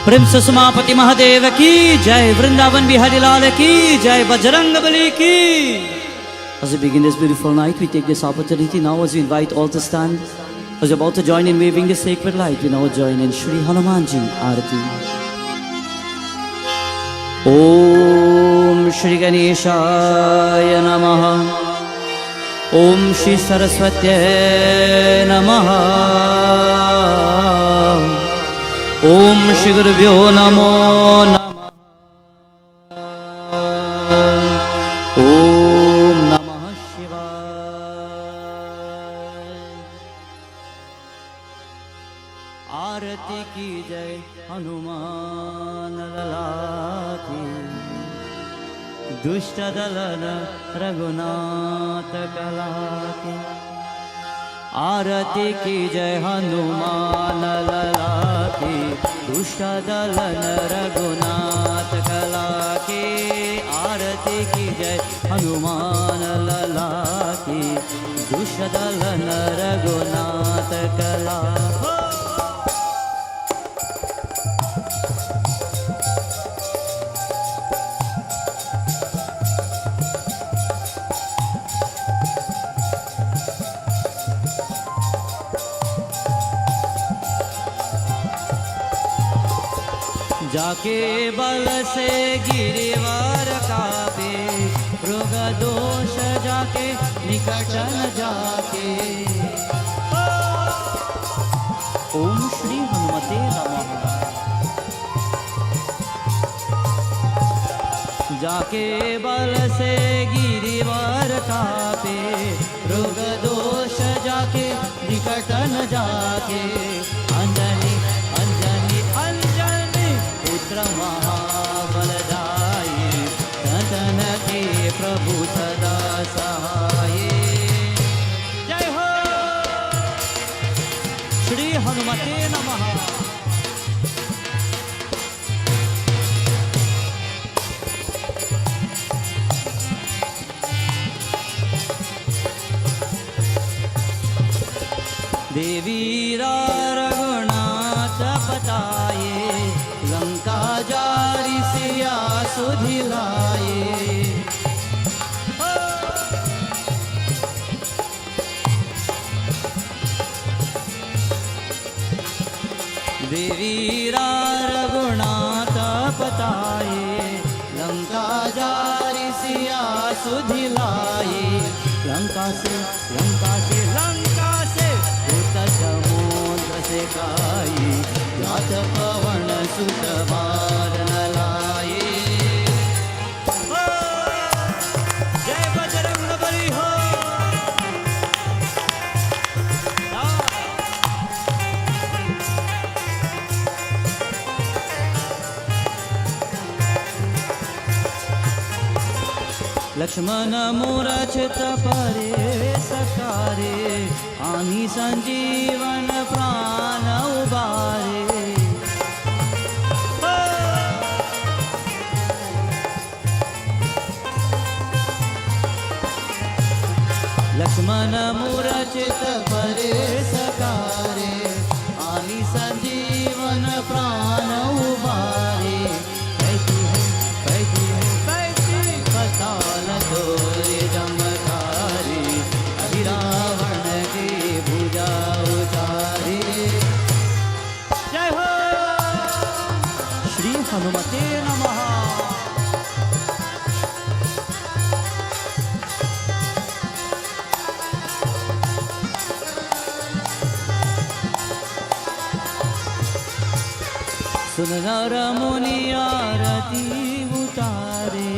प्रेम से समापति महादेव की जय, वृंदावन बिहारी लाल की जय, बजरंग बली की। As we begin this beautiful night, we take this opportunity now as we invite all to stand. As you're about to join in waving the sacred light, we now join in Shri Hanumanji Aarati. Om Shri Ganeshaya Namaha. Om Shri Saraswatye Namaha. Om Shri Gurubhyo Namo Namaha. Om Namah Shivaya. आरती की जय हनुमान लला की, दुष्ट दलन रघुनाथ कला की। आरती की जय हनुमान लला की, दुष्ट दलन रघुनाथ कला की। आरती की जय हनुमान लला की, दुष्ट दलन रघुनाथ कला। जाके बल से गिरिवर कापे, रोग दोष जाके निकट न जाके। ओम श्री हनुमते नमः। जाके बल से गिरिवर कापे, रोग दोष जाके निकट न जाके। अंजनी अंजनी अंजनी पुत्र महाबलदाई, सतन के प्रभु सदा सहाय। जय हो श्री हनुमते नमः। देवी रघुनाथ पताये, लंका जारी सिया सुधिलाए। देवी रघुनाथ पताये, लंका जारी सिया सुधिलाए। लंका से लंका से लंका से उत समुद्र से गाई, यात पवन सुत बार न लाए। जय बजरंग बली हो। लक्ष्मण मूरछित परे सकारे, आनी संजीवन प्राण उबारे। लक्ष्मण मूरछित परे सकारे, आनी संजीवन प्राण उबारे। कताल तोरे जमकारी, रावण के भुजा उतारे। जय हो श्री हनुमते नमः। सुन नर मुनि आरती उतारे,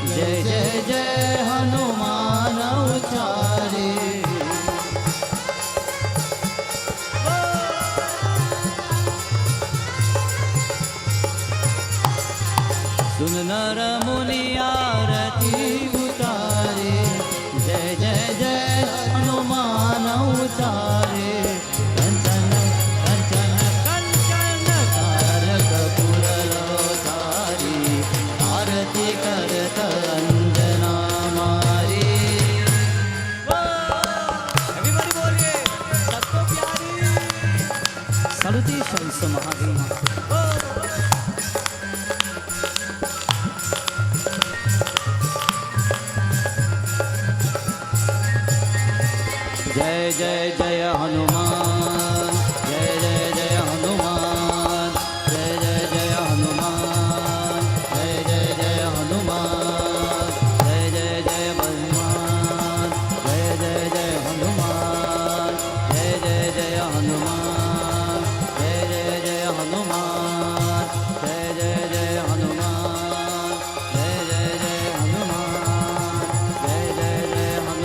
जय जय जय हनुमान उचारे। सुन नर मुनि आरती उतारे, जय जय जय हनुमान उचारे। कंचन कंचन कंचन तारक पुर लोकारि, आरती करत अंजना मारी। एवरीबॉडी बोलिए सबको प्यारी। सलूटेशंस महादेव। जय जय हनुमान जय जय जय हनुमान जय जय जय हनुमान जय जय जय हनुमान जय जय जय हनुमान जय जय जय हनुमान जय जय जय हनुमान जय जय जय हनुमान जय जय जय हनुमान जय जय जय हनुमान जय जय जय हनुमान जय जय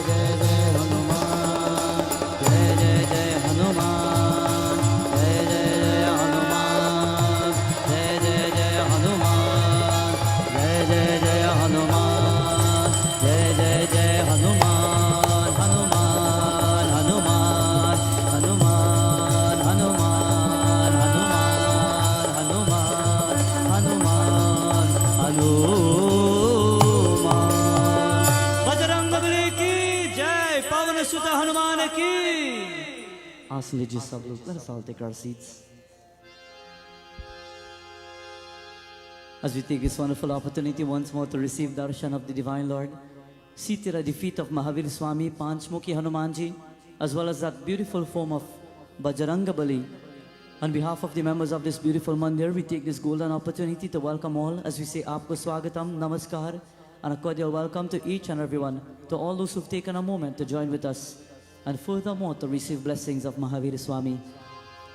जय हनुमान जय जय जय हनुमान जय जय जय हनुमान जय जय जय हनुमान जय जय जय हनुमान जय जय जय हनुमान हनुमान हनुमान हनुमान हनुमान हनुमान हनुमान हनुमान बजरंगबली की जय पवन सुत हनुमान की आसन लीजिए सब लोग let us all take our seats as we take this wonderful opportunity once more to receive darshan of the divine Lord seated at the feet of Mahavir Swami Panchmukhi Hanumanji as well as that beautiful form of Bajrangabali. On behalf of the members of this beautiful mandir, we take this golden opportunity to welcome all as we say Aapko Swagatam, Namaskar and a cordial welcome to each and everyone, to all those who've taken a moment to join with us and furthermore to receive blessings of Mahavir Swami.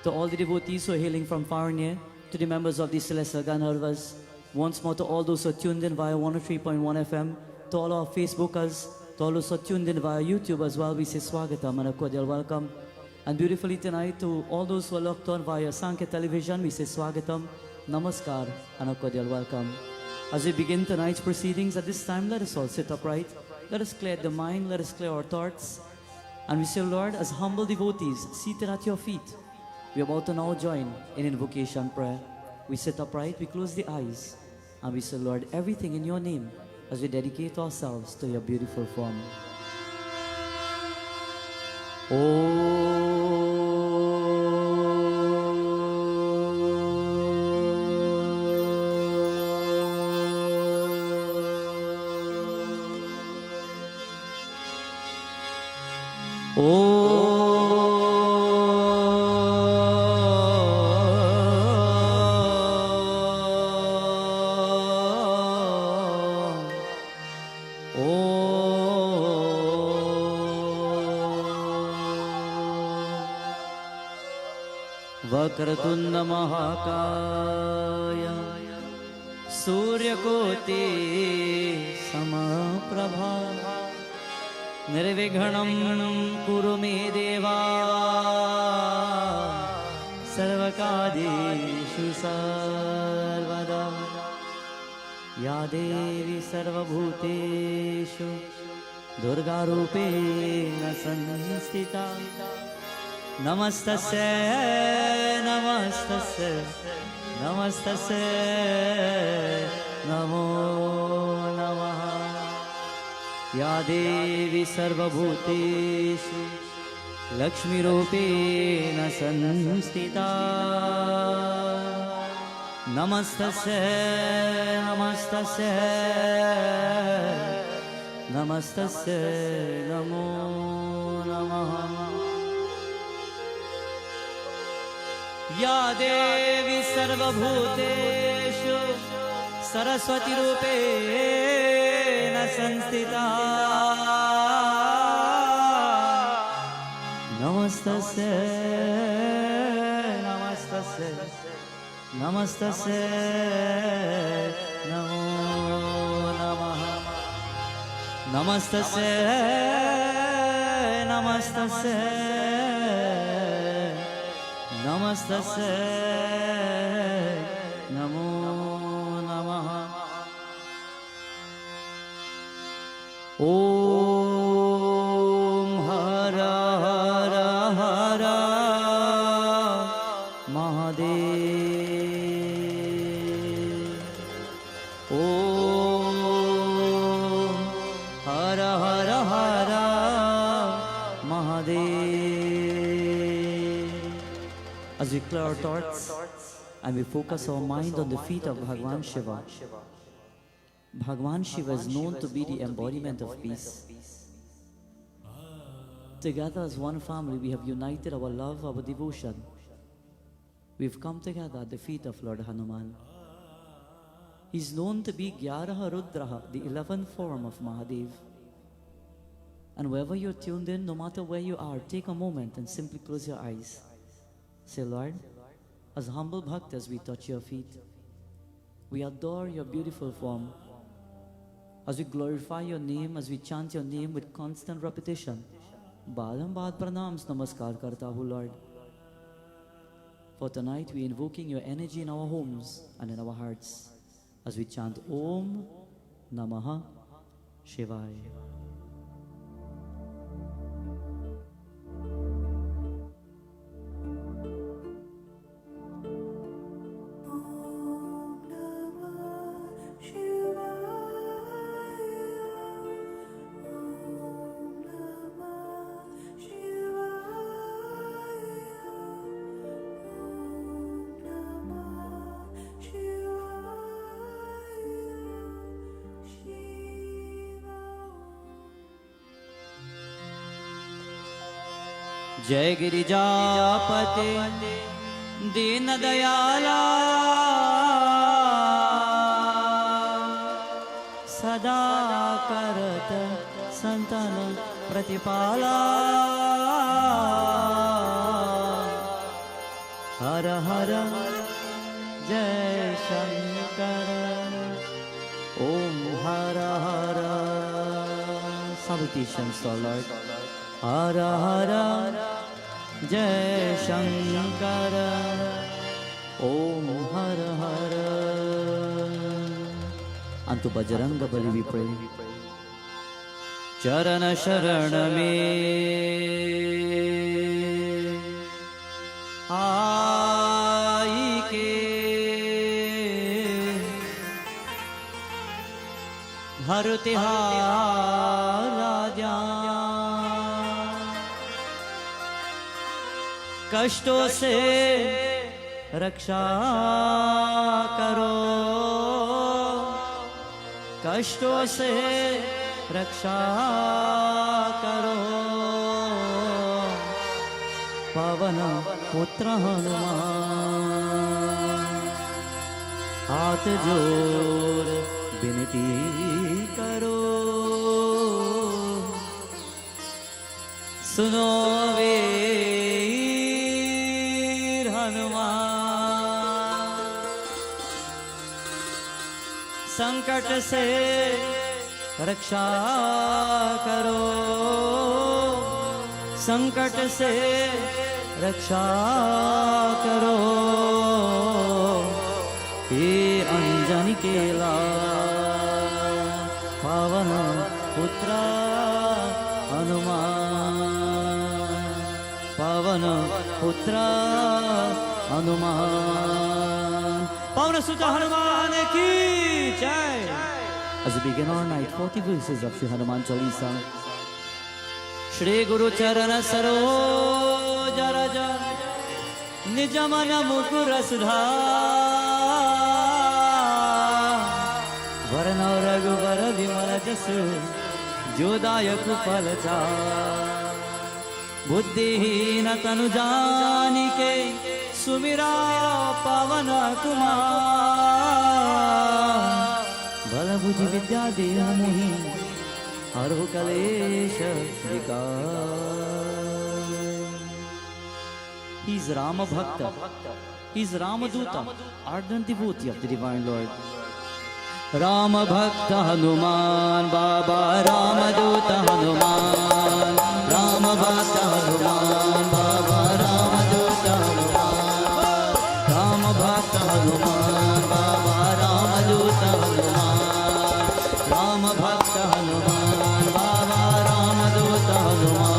To all the devotees who are hailing from far and near, to the members of the Celestial Gandharvas, once more to all those who are tuned in via 103.1 FM, to all our Facebookers, to all those who are tuned in via YouTube as well, we say Swagatam and a cordial welcome. And beautifully tonight, to all those who are locked on via Sankya Television, we say Swagatam, Namaskar and a cordial welcome. As we begin tonight's proceedings, at this time, let us all sit upright. Let us clear the mind, let us clear our thoughts. And we say, Lord, as humble devotees seated at your feet, we are about to now join in invocation prayer. We sit upright, we close the eyes, and we say, Lord, everything in your name as we dedicate ourselves to your beautiful form. Vakratunda महाकाय सूर्यकोटि समप्रभा निर्विघ्नं कुरु मे देवा सर्वकार्येषु सर्वदा या देवी सर्वभूतेषु दुर्गारूपेण संस्थिता नमस्तस्यै नमस्तस्यै नमस्तस्यै नमो नमः या देवी सर्वभूतेषु लक्ष्मीरूपेण संस्थिता नमस्तस्यै नमस्तस्यै नमस्तस्यै नमो नमः या देवी सर्वभूतेषु सरस्वती रूपेण संस्थिता नमस्तस्यै नमस्तस्यै नमस्तस्यै नमो नमः नमस्तस्यै नमस्तस्यै नमस्तस्यै नमो नमः ॐ हर हर हर महादेव ॐ हर हर हर Mahadev. As we clear our thoughts and we focus our mind on the feet of Bhagwan Shiva. Bhagwan Shiva is known to be the embodiment of peace. Together as one family, we have united our love, our devotion. We've come together at the feet of Lord Hanuman. He's known to be Gyaraha Rudraha, the 11th form of Mahadev. And wherever you're tuned in, no matter where you are, take a moment and simply close your eyes. Say, Lord, as humble bhaktas, we touch your feet. We adore your beautiful form. As we glorify your name, as we chant your name with constant repetition, baad pranams namaskar karta hu, Lord. For tonight, we're invoking your energy in our homes and in our hearts as we chant Om Namaha Shivaya. जय गिरिजापते दीन दयाला सदा करत संतन प्रतिपाला हर हर जय शंकर ओम हर हर salutations to our Lord. Hara Hara Jai Shankara Om Hara Hara. Unto Bajranga Bali we pray. Charana Sharana me Aike Harute Hara कष्टों से रक्षा करो, कष्टों से रक्षा करो, पवन पुत्र हनुमान हाथ जोड़ विनती करो, सुनो वे संकट से रक्षा करो, संकट से रक्षा करो, हे अंजनी केला पावन पुत्र हनुमान, पावन पुत्र हनुमान, पावन सुत हनुमान की जय. As we begin our night, 40 verses of Shri Hanuman Chalisa. Shri Guru Charana Saroj Raja Nijamana Mukura Sudha Varana Raghuvara Vimala Jasu Jodaya Kupalacha Buddhihina Tanujanike Sumira Pavana Kumar Bala Buddhi Vidya Deha Mohi Harho Kalesha Vikar. He's Rama Bhakta, he's Rama Duta, ardent devotee of the Divine Lord. Rama Bhakta Hanuman Baba, Rama Duta Hanuman, Rama Bhakta Hanuman Baba, Rama Duta Hanuman, Rama Bhakta Hanuman Baba, Rama Duta Hanuman, Rama Bhakta Hanuman Baba, Rama Duta Hanuman.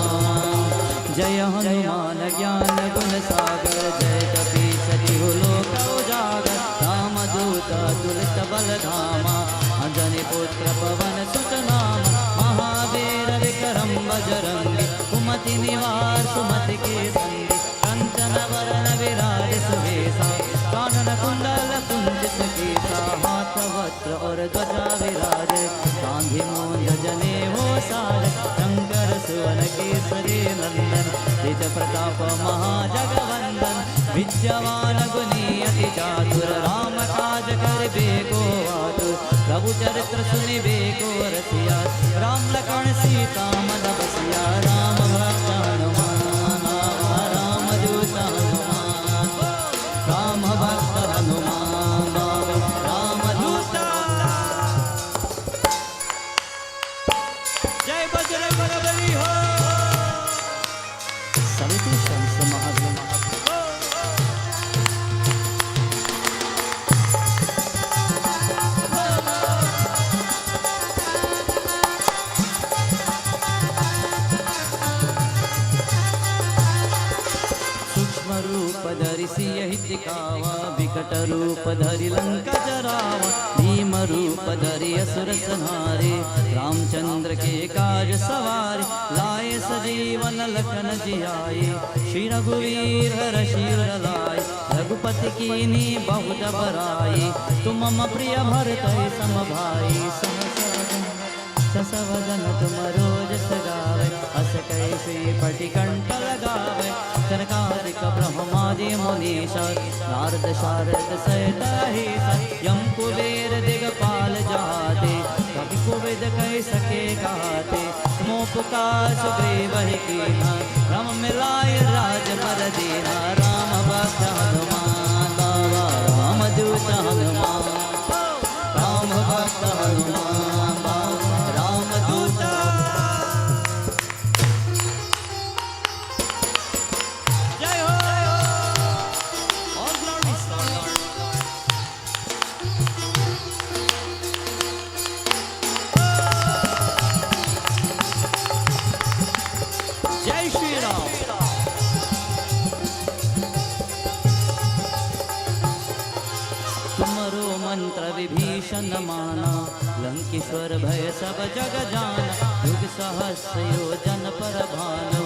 Jaya Hanuman Gyan Gun Sagar, Jai Kapis Jihu Loka Ujagar, Rama Duta Tulita Baladhama, Anjani Putra Pavan Sutanama, Mahavira Vikaram Bajrangi, Kumati Nivar Sumati Ke Sangi, Kanchana Varana Viraj Suvesa, Kanana Kundala Kunjit Kesa, Hatha Vatra Aur Dwaja Viraj, Gandhi Moon Jane Ho Sare, Shankar Suvan Kesari तेज प्रताप महाजगवंदन विद्यावान गुणी अति चातुर राम काज करबे को आतुर प्रभु चरित्र सुनिबे को रसिया राम लखन सीता मन बसिया राम भक्त हनुमान राम दूत हनुमान राम भक्त हनुमान राम दूत जय बजरंगबली हो सवितु शंस महादेव रूप धरि सियहि दिखावा विकट रूप धरि लंका जरावा भीम रूप धरि असुर संहारे रामचंद्र के काज सवारे लाए सजीवन लखन जियाए श्री रघुवीर हर्षि उर लाए रघुपति कीन्ही बहुत बड़ाई तुम मम प्रिय भरत सम भाई ससवदन तुम रोज सगावे अस कैसे पटिकंठ लगावे सनकादिक ब्रह्मादि मुनीसा नारद शारद सहित अहिसा यम कुबेर दिगपाल जाते कवि कोविद कह सके गाते तुमो पुकार सुग्रीव कीन्हा राम मिलाय राज पर दीना राम भक्त हनुमान बाबा राम दूत हनुमान राम भक्त हनुमान बाबा राम दूत मंत्र विभीषण माना लंकेश्वर भय सब जग जाना युग सहस्र योजन पर भानु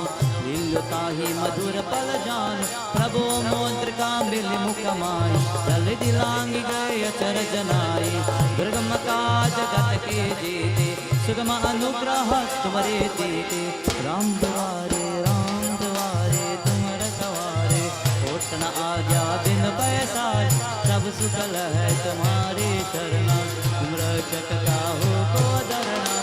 लील्युताहि मधुर पल जान प्रभु मोद्रिका मिल मुख माई जल दिलांग गए अचर जनाई दुर्गम काज जगत के जेते सुगम अनुग्रह तुम्हारे देते राम द्वारे तुम रखवारे होत न आज्ञा बिन पैसारे सब सुकल है तुम्हारी शरणा तुम रक्षक काहू को डरना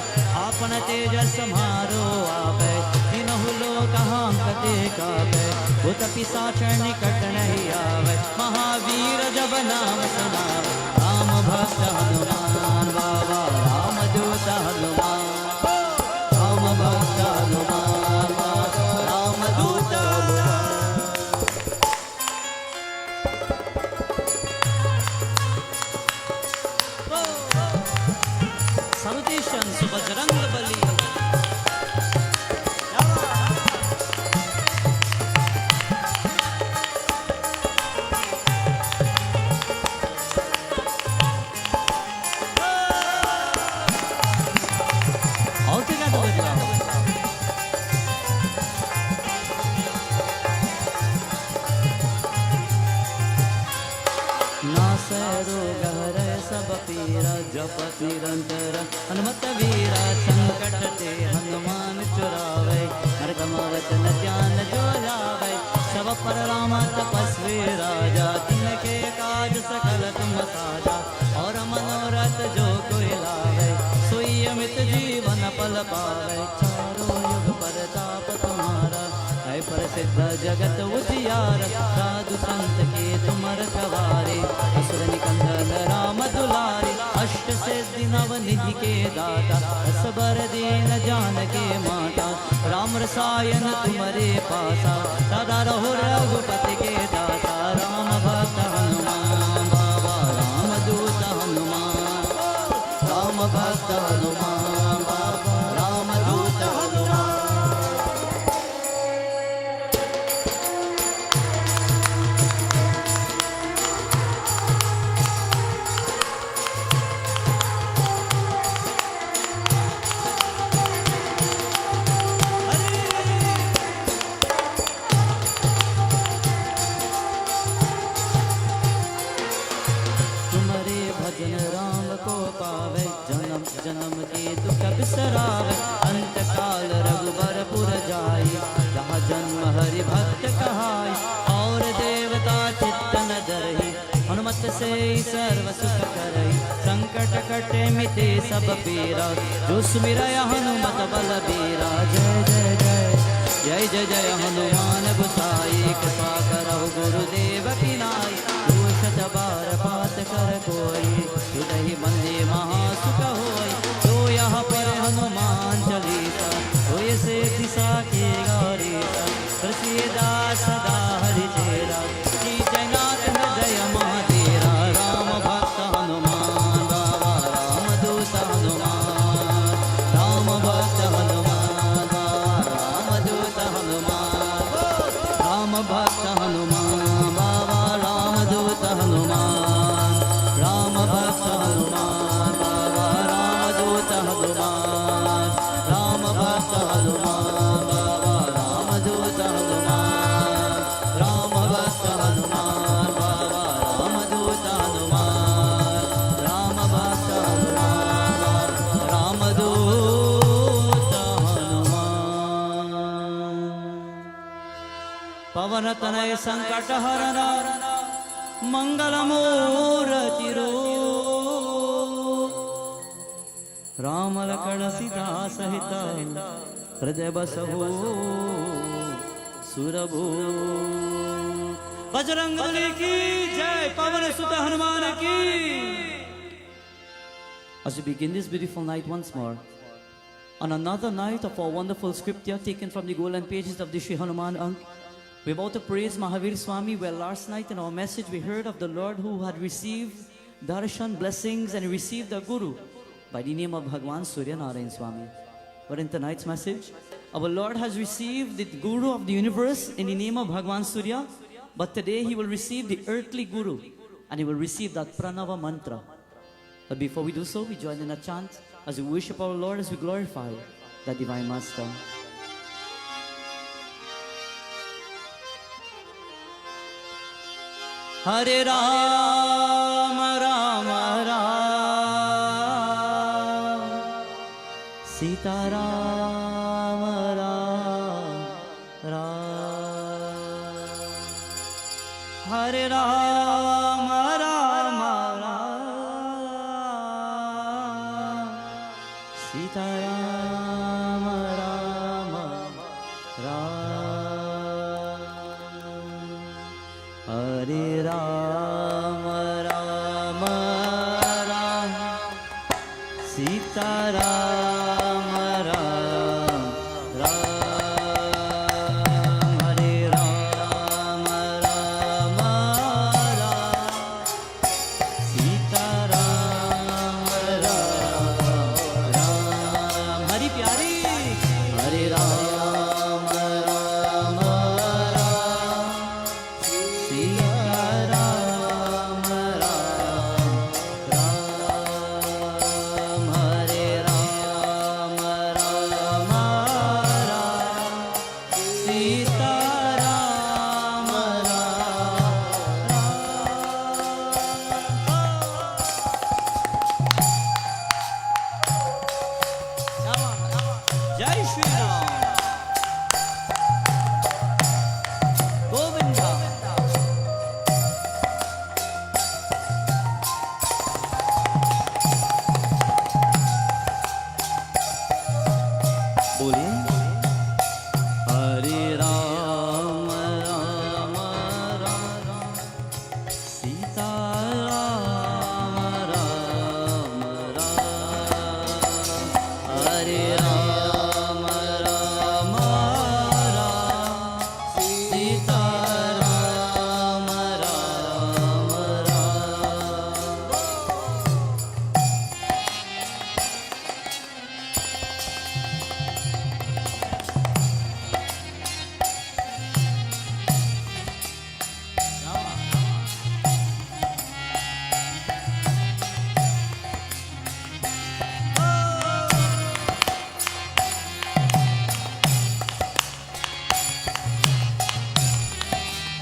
आपन तेज समारो आपै तीनहु लोक हांकते कापै भूत पिशाच निकट नहीं आवे महावीर जब नाम सुनावे राम भक्त हनुमान बाबा राम दूत हनुमान राम भक्त हनुमान बाबा राम दूत बजरंगबली जपत निरंतर हनुमत वीरा संकट ते हनुमान चुरावे हरदम वचन ध्यान जो लावे सब पर राम तपस्वी राजा तिनके काज सकल तुम साजा और मनोरथ जो कोई लावे सोई अमित जीवन पल पावे चारों युग परताप तुम्हारा है प्रसिद्ध जगत उजियार साधु संत के तुम रखवारे असुर निकंदन राम दुलारे अष्ट सिद्धि नव निधि के दाता असबर दीन जान के माता राम रसायन तुम्हारे पासा सदा रहो रघुपति के दाता राम भक्त हनुमान बाबा राम दूत हनुमान राम भक्त हनुमान बाबा राम दूत हनुमान जन्म के दुख बिसरावे अंत काल रघुबर पुर जाई जहाँ जन्म हरि से सर्व सुख करई, संकट कटे मिटे सब पीरा, जो सुमिरया हनुमत बल बीरा। जय जय जय जय जय जय हनुमान गोसाई, कृपा करहु गुरुदेव की नाई, दूषत बार पात कर कोई, हृदय बंदे महासुख होई, जो यहाँ पर हनुमान चालीसा, होय से दिशा के गारीसा, प्रसीदा सदा हरि चेरा, की जयनाथ हृदय महादेरा। राम भक्त हनुमान बाबा राम दूत हनुमान, राम भक्त हनुमान बाबा राम दूत हनुमान, राम भक्त हनुमान बाबा राम दूत हनुमान, राम भक्त हनुमान बाबा राम दूत हनुमान, राम भक्त हनुमान बाबा राम दूत हनुमान, राम भक्त हनुमान बाबा राम दूत हनुमान, राम भक्त हनुमान बाबा राम दूत हनुमान। पवन तनय संकट हरन, मंगल मूर्ति रूप, राम लखन सीता सहित हृदय बसहु सुरभूप। बजरंग बली की जय, पवन सुत हनुमान की। As we begin this beautiful night once more, on another night of our wonderful scripture taken from the golden pages of the Sri Hanuman Ank, we're about to praise Mahavir Swami, where last night in our message we heard of the Lord who had received darshan, blessings, and received the Guru by the name of Bhagwan Surya Narayan Swami. But in tonight's message, our Lord has received the Guru of the universe in the name of Bhagwan Surya, but today he will receive the earthly Guru, and he will receive that Pranava mantra. But before we do so, we join in a chant as we worship our Lord, as we glorify the Divine Master. Hare Rama Rama Rama, Sita Rama Rama Rama, Hare Rama Rama Rama, Sita Rama Rama Rama, Hare Rama Rama Rama, Sita Rama Rama Rama, Hare Rama Rama Rama, Sita Rama Rama Rama, Hari Pyari, Hare Rama Rama Rama, Sita Rama Rama Rama, Hare Rama Rama Rama, Sita Rama Rama. Jai Shri Ram, Govinda. बोलिए हरे राम राम राम, सीता राम राम राम, हरे Ram Ram Ram, Sita Ram Ram Ram.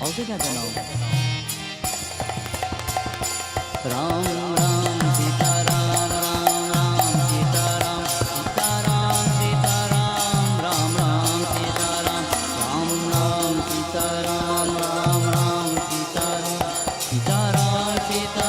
All together now. Ram Ram Sita Ram Ram Ram Sita Ram Sita Ram Sita Ram Ram Ram Sita Ram Ram Ram Sita Ram Ram Ram Sita Ram Sita Ram Sita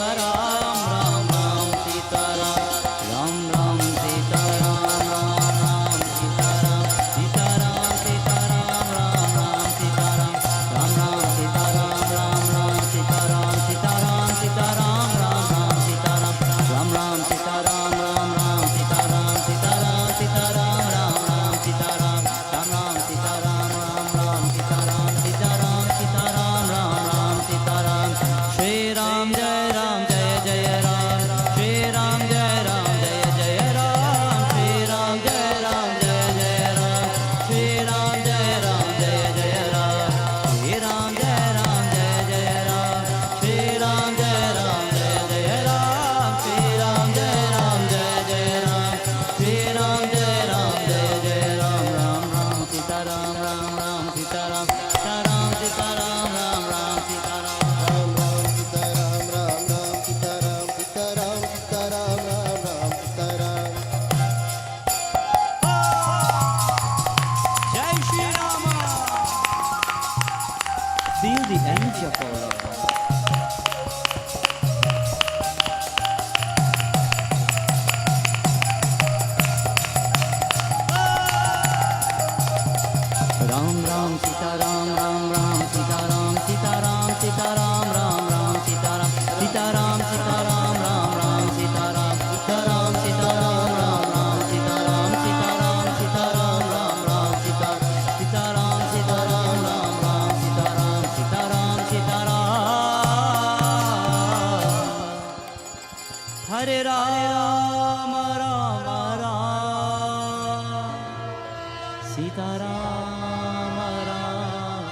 Sitaram Ram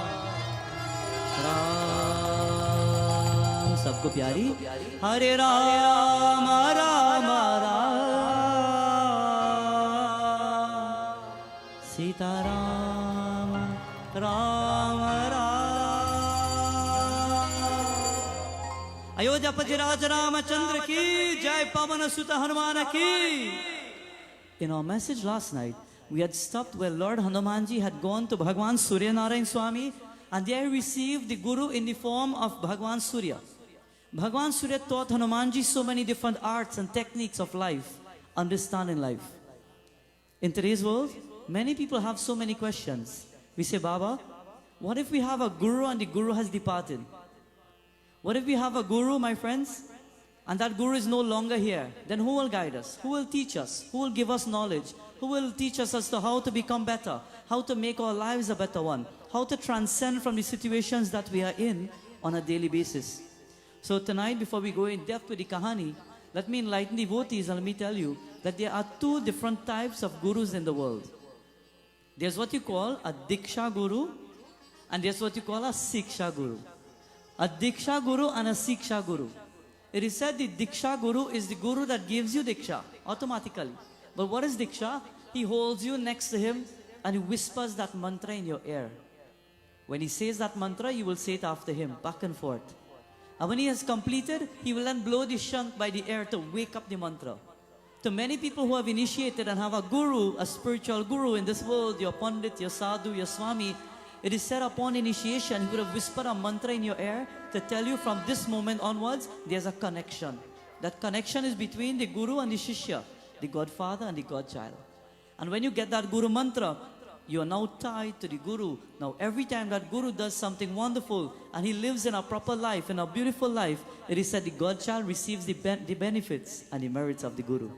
Ram. सबको प्यारी हरे राम राम राम सीताराम राम राम। अयोध्यापति राज रामचंद्र की जय, पवन सुत हनुमान की। In our message last night, we had stopped where Lord Hanumanji had gone to Bhagwan Surya Narayan Swami, and there he received the Guru in the form of Bhagwan Surya. Bhagwan Surya taught Hanumanji so many different arts and techniques of life, understanding life. In today's world, many people have so many questions. We say, Baba, what if we have a Guru and the Guru has departed? What if we have a Guru, my friends, and that Guru is no longer here? Then who will guide us? Who will teach us? Who will give us knowledge? Who will teach us as to how to become better? How to make our lives a better one? How to transcend from the situations that we are in on a daily basis? So tonight, before we go in depth with the Kahani, let me enlighten devotees and let me tell you that there are two different types of Gurus in the world. There's what you call a Diksha Guru, and there's what you call a Siksha Guru. A Diksha Guru and a Siksha Guru. It is said the Diksha Guru is the Guru that gives you Diksha automatically. But what is Diksha? He holds you next to him and he whispers that mantra in your ear. When he says that mantra, you will say it after him, back and forth. And when he has completed, he will then blow the shank by the air to wake up the mantra. To many people who have initiated and have a guru, a spiritual guru in this world, your Pandit, your Sadhu, your Swami, it is said upon initiation, he would have whispered a mantra in your ear to tell you from this moment onwards, there's a connection. That connection is between the Guru and the Shishya, the Godfather and the Godchild. And when you get that Guru mantra, you are now tied to the Guru. Now every time that Guru does something wonderful and he lives in a proper life, in a beautiful life, it is said the Godchild receives the benefits and the merits of the Guru.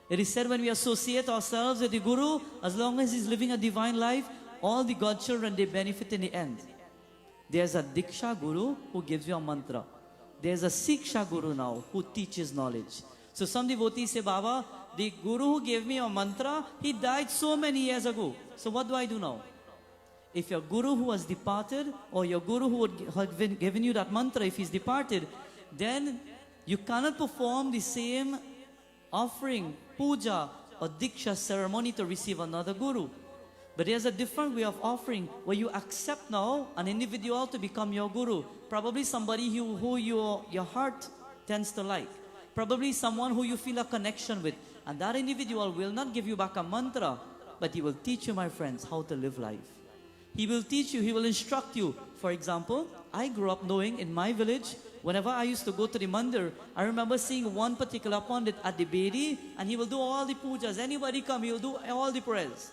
It is said when we associate ourselves with the Guru, as long as he's living a divine life, all the godchildren, they benefit in the end. There's a Diksha Guru who gives you a mantra. There's a Siksha Guru now who teaches knowledge. So some devotees say, Baba, the Guru who gave me a mantra, he died so many years ago. So what do I do now? If your Guru who has departed, or your Guru who would have given you that mantra, if he's departed, then you cannot perform the same offering, puja or Diksha ceremony to receive another Guru. But there's a different way of offering where you accept now an individual to become your Guru. Probably somebody who your heart tends to like. Probably someone who you feel a connection with. And that individual will not give you back a mantra, but he will teach you, my friends, how to live life. He will teach you, he will instruct you. For example, I grew up knowing in my village, whenever I used to go to the mandir, I remember seeing one particular Pandit at the Bedi, and he will do all the pujas. Anybody come, he will do all the prayers.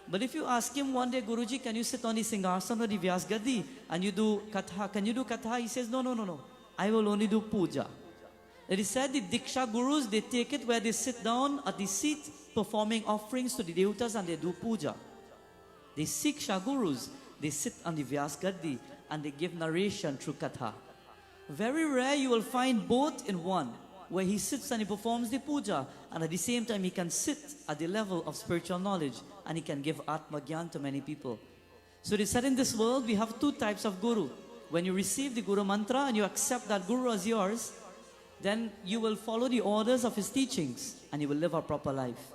But if you ask him one day, Guruji, can you sit on the Singhasan or the Vyas Gadi and you do Katha? Can you do Katha? He says, no. I will only do puja. It is said the Diksha Gurus, they take it where they sit down at the seat performing offerings to the Devatas and they do puja. The Siksha Gurus, they sit on the Vyas Gadi and they give narration through Katha. Very rare you will find both in one, where he sits and he performs the puja, and at the same time he can sit at the level of spiritual knowledge and he can give Atma Gyan to many people. So they said in this world we have two types of Guru. When you receive the Guru mantra and you accept that Guru as yours, then you will follow the orders of his teachings and you will live a proper life.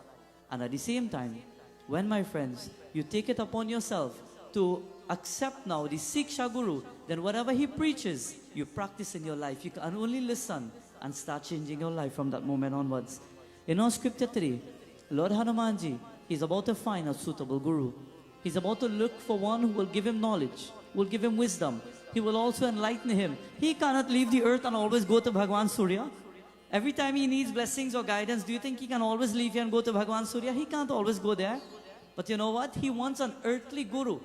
And at the same time, when, my friends, you take it upon yourself to accept now the Siksha Guru, then whatever he preaches, you practice in your life. You can only listen and start changing your life from that moment onwards. In our scripture today, Lord Hanumanji is about to find a suitable Guru. He's about to look for one who will give him knowledge, will give him wisdom. He will also enlighten him. He cannot leave the earth and always go to Bhagwan Surya. Every time he needs blessings or guidance, do you think he can always leave here and go to Bhagwan Surya? He can't always go there. But you know what? He wants an earthly Guru.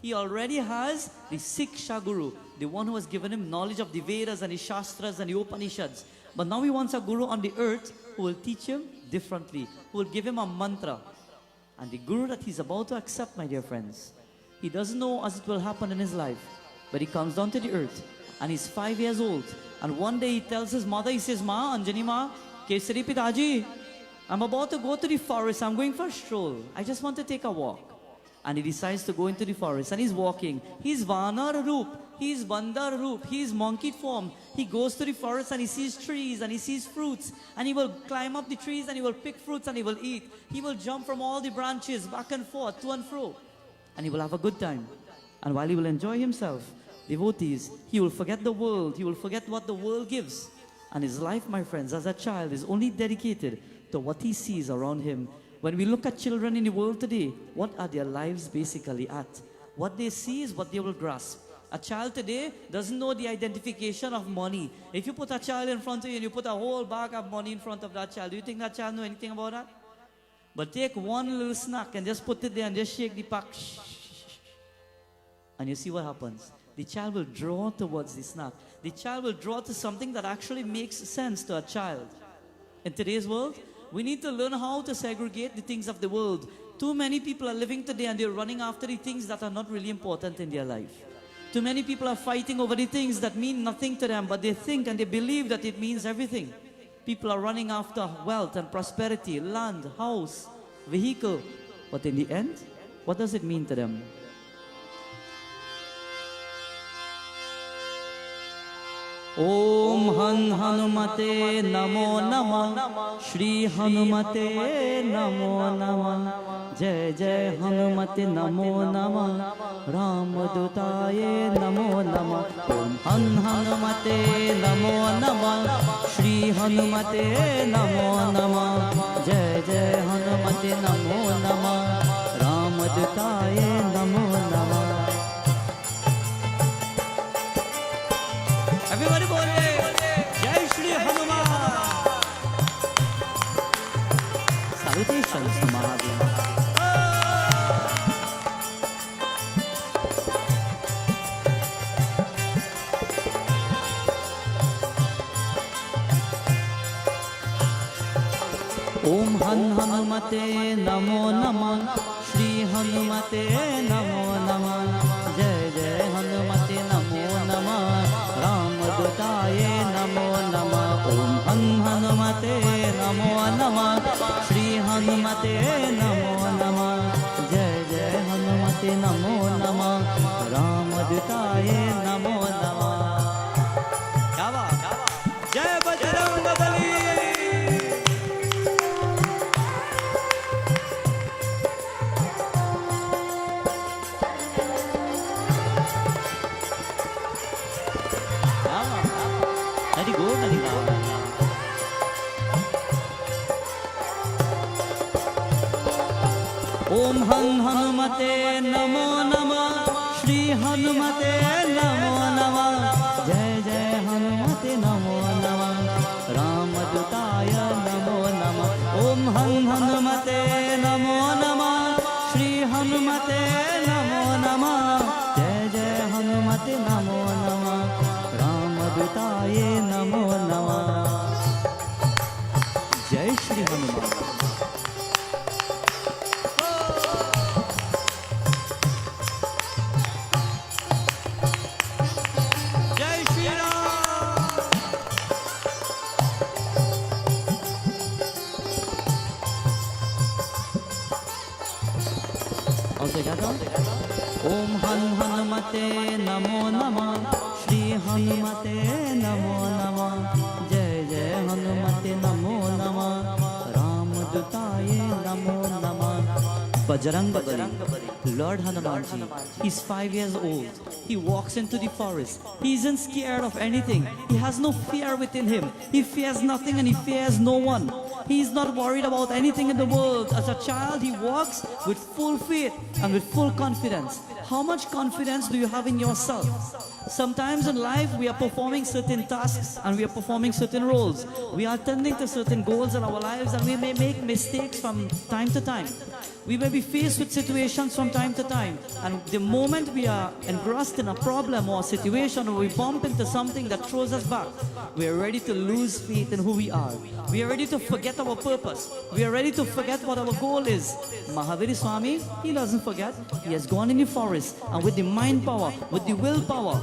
He already has the Siksha Guru, the one who has given him knowledge of the Vedas and the Shastras and the Upanishads. But now he wants a Guru on the earth who will teach him differently, who will give him a mantra. And the Guru that he's about to accept, my dear friends, he doesn't know as it will happen in his life, but he comes down to the earth and he's 5 years old. And one day he tells his mother, he says, Ma, Anjani Ma, Kesari Pitaji, I'm about to go to the forest, I'm going for a stroll. I just want to take a walk. And he decides to go into the forest and he's walking. He's Vanar Roop, he's Bandar Roop, he's monkey form. He goes to the forest and he sees trees and he sees fruits. And he will climb up the trees and he will pick fruits and he will eat. He will jump from all the branches back and forth, to and fro. And he will have a good time. And while he will enjoy himself, devotees, he will forget the world. He will forget what the world gives. And his life, my friends, as a child is only dedicated to what he sees around him. When we look at children in the world today, what are their lives basically at? What they see is what they will grasp. A child today doesn't know the identification of money. If you put a child in front of you and you put a whole bag of money in front of that child, do you think that child know anything about that? But take one little snack and just put it there and just shake the pack. And you see what happens. The child will draw towards the snack. The child will draw to something that actually makes sense to a child. In today's world, we need to learn how to segregate the things of the world. Too many people are living today and they're running after the things that are not really important in their life. Too many people are fighting over the things that mean nothing to them, but they think and they believe that it means everything. People are running after wealth and prosperity, land, house, vehicle. But in the end, what does it mean to them? Om Han Hanumate Namo Namah Shri Hanumate Namo Namah Jai Jai Hanumate Namo Namah Ramadutaye Namo Namah Om Han Hanumate Namo Namah Shri Hanumate Namo Namah Jai Jai Hanumate Namo Namah Ramadutaye Namo Namah. Everybody bole Jai Shri Hanuman. Salutations to Mahadev. Om Han Hanumate Namo Namah Shri Hanumate Namo Namah Jai Jai Hanumate Namo Namah Ramadutaye Namo Namah Om Han Hanumate Namo Namah Shri Hanumate Namo Namah Jai Jai Hanumate Namo Namah Ramadutaye Namo Namah. Kya baat? Jai Bajrang Om Han Hanumate Namo Namah Shri Hanumate Namo Namah Jai Jai Hanumate Namo Namah Ramadutaya Namo Namah Om Han Hanumate Namo Namah Shri Hanumate Namo Namah Jai Jai Hanumate Namo Namah Ramadutaye Namo Namah. Jai Shri Hanuman. Om Han Hanumate Namo Namah Shri Hanumate Namo Namah Jai Jai Hanumate Namo Namah Ramadutaye Namo Namah. Bajrang Lord Hanumanji, he's 5 years old. He walks into the forest. He isn't scared of anything. He has no fear within him. He fears nothing and he fears no one. He is not worried about anything in the world. As a child, he walks with full faith and with full confidence. How much confidence do you have in yourself? Sometimes in life, we are performing certain tasks and we are performing certain roles. We are attending to certain goals in our lives and we may make mistakes from time to time. We may be faced with situations from time to time, and the moment we are engrossed in a problem or a situation or we bump into something that throws us back, we are ready to lose faith in who we are. We are ready to forget our purpose. We are ready to forget what our goal is. Mahaviri Swami, he doesn't forget. He has gone in the forest and with the mind power, with the willpower,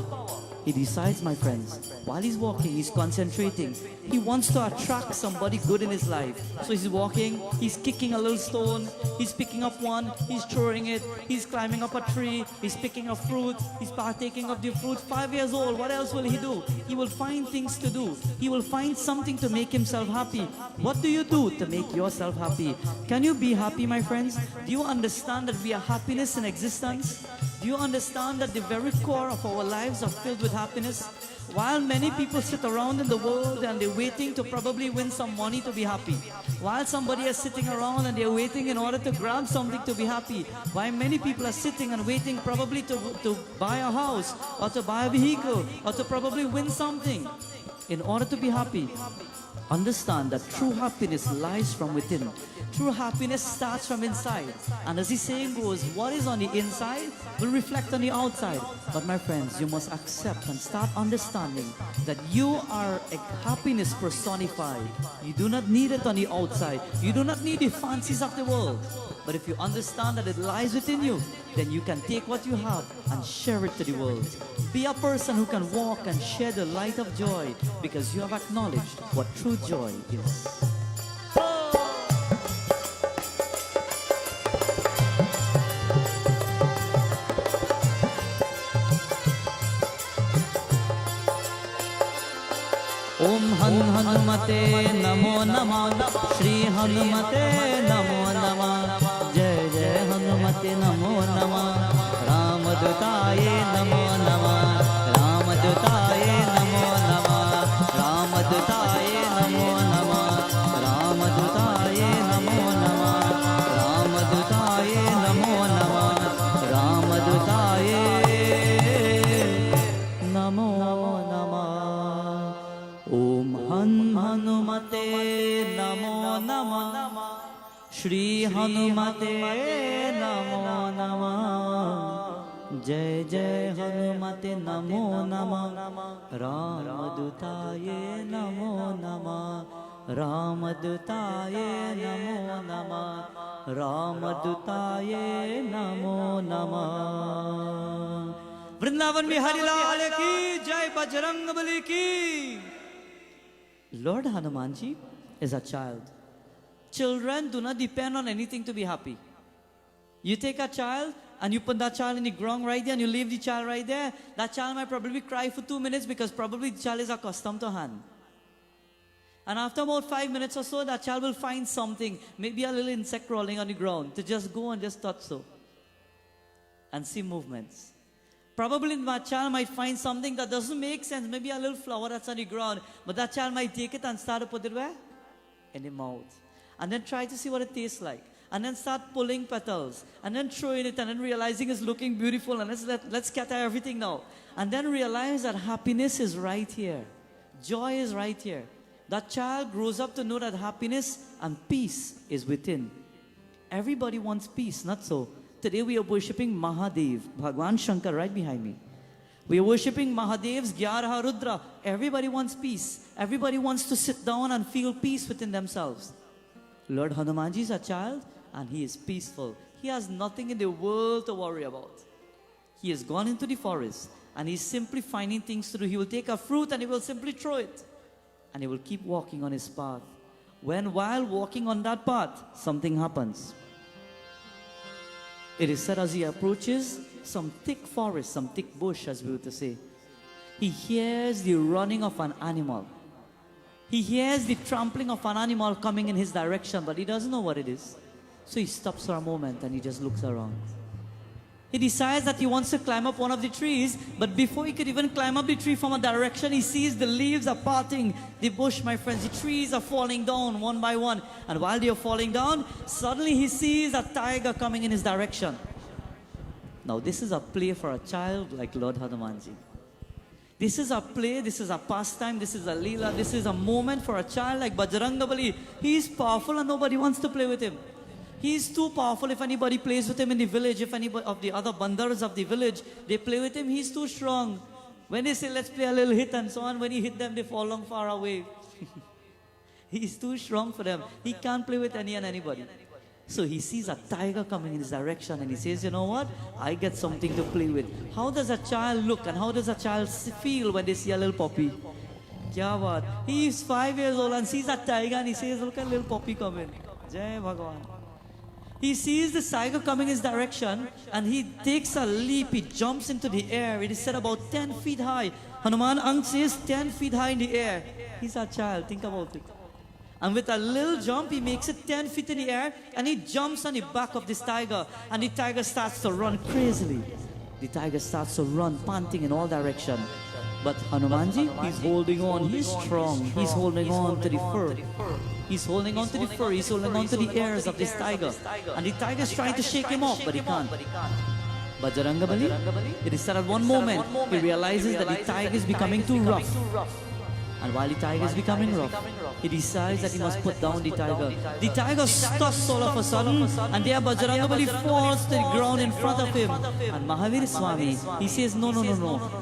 He decides, my friends, while he's walking, he's concentrating. He wants to attract somebody good in his life. So he's walking, he's kicking a little stone, he's picking up one, he's throwing it, he's climbing up a tree, he's picking a fruit, he's partaking of the fruit. 5 years old, what else will he do? He will find things to do. He will find something to make himself happy. What do you do to make yourself happy? Can you be happy, my friends? Do you understand that we are happiness in existence? Do you understand that the very core of our lives are filled with happiness? While many people sit around in the world and they're waiting to probably win some money to be happy. While somebody is sitting around and they're waiting in order to grab something to be happy. While many people are sitting and waiting probably to buy a house or to buy a vehicle or to probably win something in order to be happy. Understand that true happiness lies from within. True happiness starts from inside. And as the saying goes, what is on the inside will reflect on the outside. But my friends, you must accept and start understanding that you are a happiness personified. You do not need it on the outside. You do not need the fancies of the world. But if you understand that it lies within you, then you can take what you have and share it to the world. Be a person who can walk and share the light of joy because you have acknowledged what true joy is. Om Hanumate Namo Namah Shri Hanumate Namo Namah Jai Jai Hanumate Namo Namah Ramadutaye Namo Namah Ramadutaye Namo Namah Ramadutaye Namo Namah Ramadutaye Namo Namah Ramadutaye Namo Namah Ramadutaye Namo Namah Om Hanumate Namo Namah Shri Hanumate Namo Namah Jai Jai Hanumate Namo Namah Ramadutaye Namo Namah Ramadutaye Namo Namah Ramadutaye Namo Namah Vrindavan Bihari Lal ki Jai, Bajrang Bali ki. Lord Hanumanji is a child. Children do not depend on anything to be happy. You take a child and you put that child in the ground right there and you leave the child right there. That child might probably cry for 2 minutes because probably the child is accustomed to hand. And after about 5 minutes or so, that child will find something, maybe a little insect crawling on the ground, to just go and just touch so and see movements. Probably that child might find something that doesn't make sense, maybe a little flower that's on the ground, but that child might take it and start to put it where? In the mouth. And then try to see what it tastes like. And then start pulling petals. And then throwing it and then realizing it's looking beautiful. And let's scatter everything now. And then realize that happiness is right here. Joy is right here. That child grows up to know that happiness and peace is within. Everybody wants peace, not so. Today we are worshipping Mahadev, Bhagwan Shankar right behind me. We are worshipping Mahadev's Gyaraha Rudra. Everybody wants peace. Everybody wants to sit down and feel peace within themselves. Lord Hanumanji is a child and he is peaceful. He has nothing in the world to worry about. He has gone into the forest and he's simply finding things to do. He will take a fruit and he will simply throw it. And he will keep walking on his path. While walking on that path, something happens. It is said as he approaches some thick forest, some thick bush, as we were to say, he hears the running of an animal. He hears the trampling of an animal coming in his direction, but he doesn't know what it is. So he stops for a moment and he just looks around. He decides that he wants to climb up one of the trees, but before he could even climb up the tree from a direction, he sees the leaves are parting, the bush, my friends, the trees are falling down one by one. And while they are falling down, suddenly he sees a tiger coming in his direction. Now this is a play for a child like Lord Hanumanji. This is a play, this is a pastime, this is a leela, this is a moment for a child like Bajrangabali. He is powerful and nobody wants to play with him. He is too powerful. If anybody plays with him in the village, if anybody of the other bandars of the village, they play with him, he's too strong. When they say, let's play a little hit and so on, when he hit them, they fall long far away. He's too strong for them. He can't play with any and anybody. So he sees a tiger coming in his direction and he says, you know what? I get something to play with. How does a child look and how does a child feel when they see a little puppy? Kya baat? He is 5 years old and sees a tiger and he says, look at little puppy coming. Jai Bhagwan. He sees the tiger coming in his direction and he takes a leap. He jumps into the air. It is said about 10 feet high. Hanuman Ang says 10 feet high in the air. He's a child. Think about it. And with a little jump, he makes it 10 feet in the air and he jumps on the back of this tiger. And the tiger starts to run crazily. The tiger starts to run, panting in all directions. But Hanumanji, he's holding on. He's strong. He's holding on to the fur. He's holding on to the fur. He's holding on to the ears of this tiger. And the tiger's trying to shake him off, but he can't. Bajrangabali, it is said at one moment, he realizes that the tiger is becoming too rough. And while the tiger is becoming rough, he decides that he must put down the tiger. The tiger stops all of a sudden, and there Bajrangabali falls to the ground in front of him. And Mahavir Swami, he says, no,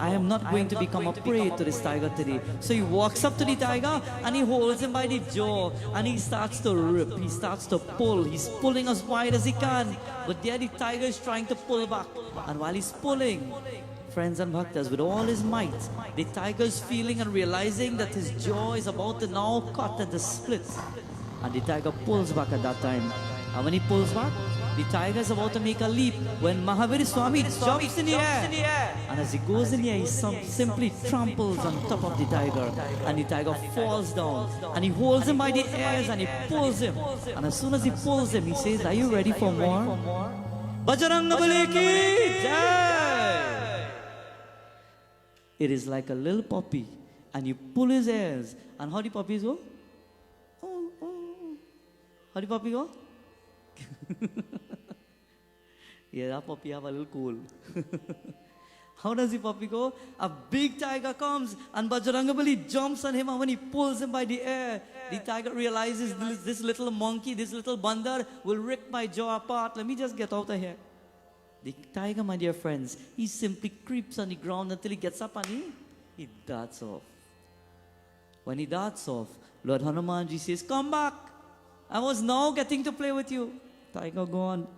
I am not going to become a prey to this tiger today. So he walks up to the tiger, and he holds him by the jaw, and he starts to rip, he starts to pull. He's pulling as wide as he can, but there the tiger is trying to pull back. And while he's pulling, friends and bhaktas, with all his might, the tiger is feeling and realizing that his jaw is about to now cut at the split. And the tiger pulls back at that time. And when he pulls back, the tiger is about to make a leap when Mahavir Swami jumps in the air. And as he goes in the air, he simply tramples on top of the tiger. And the tiger falls down. And he holds him by the ears and he pulls him. And as soon as he pulls him, he says, are you ready for more? Bajrangabali ki jai! It is like a little puppy, and you pull his ears, and how do puppies go? Oh, oh. How do puppy go? Yeah, that puppy have a little cool. How does the puppy go? A big tiger comes, and Bajrangabali jumps on him, and when he pulls him by the ear, the tiger realizes this little monkey, this little bandar will rip my jaw apart. Let me just get out of here. The tiger, my dear friends, he simply creeps on the ground until he gets up and he darts off. When he darts off, Lord Hanumanji says, come back. I was now getting to play with you. Tiger gone.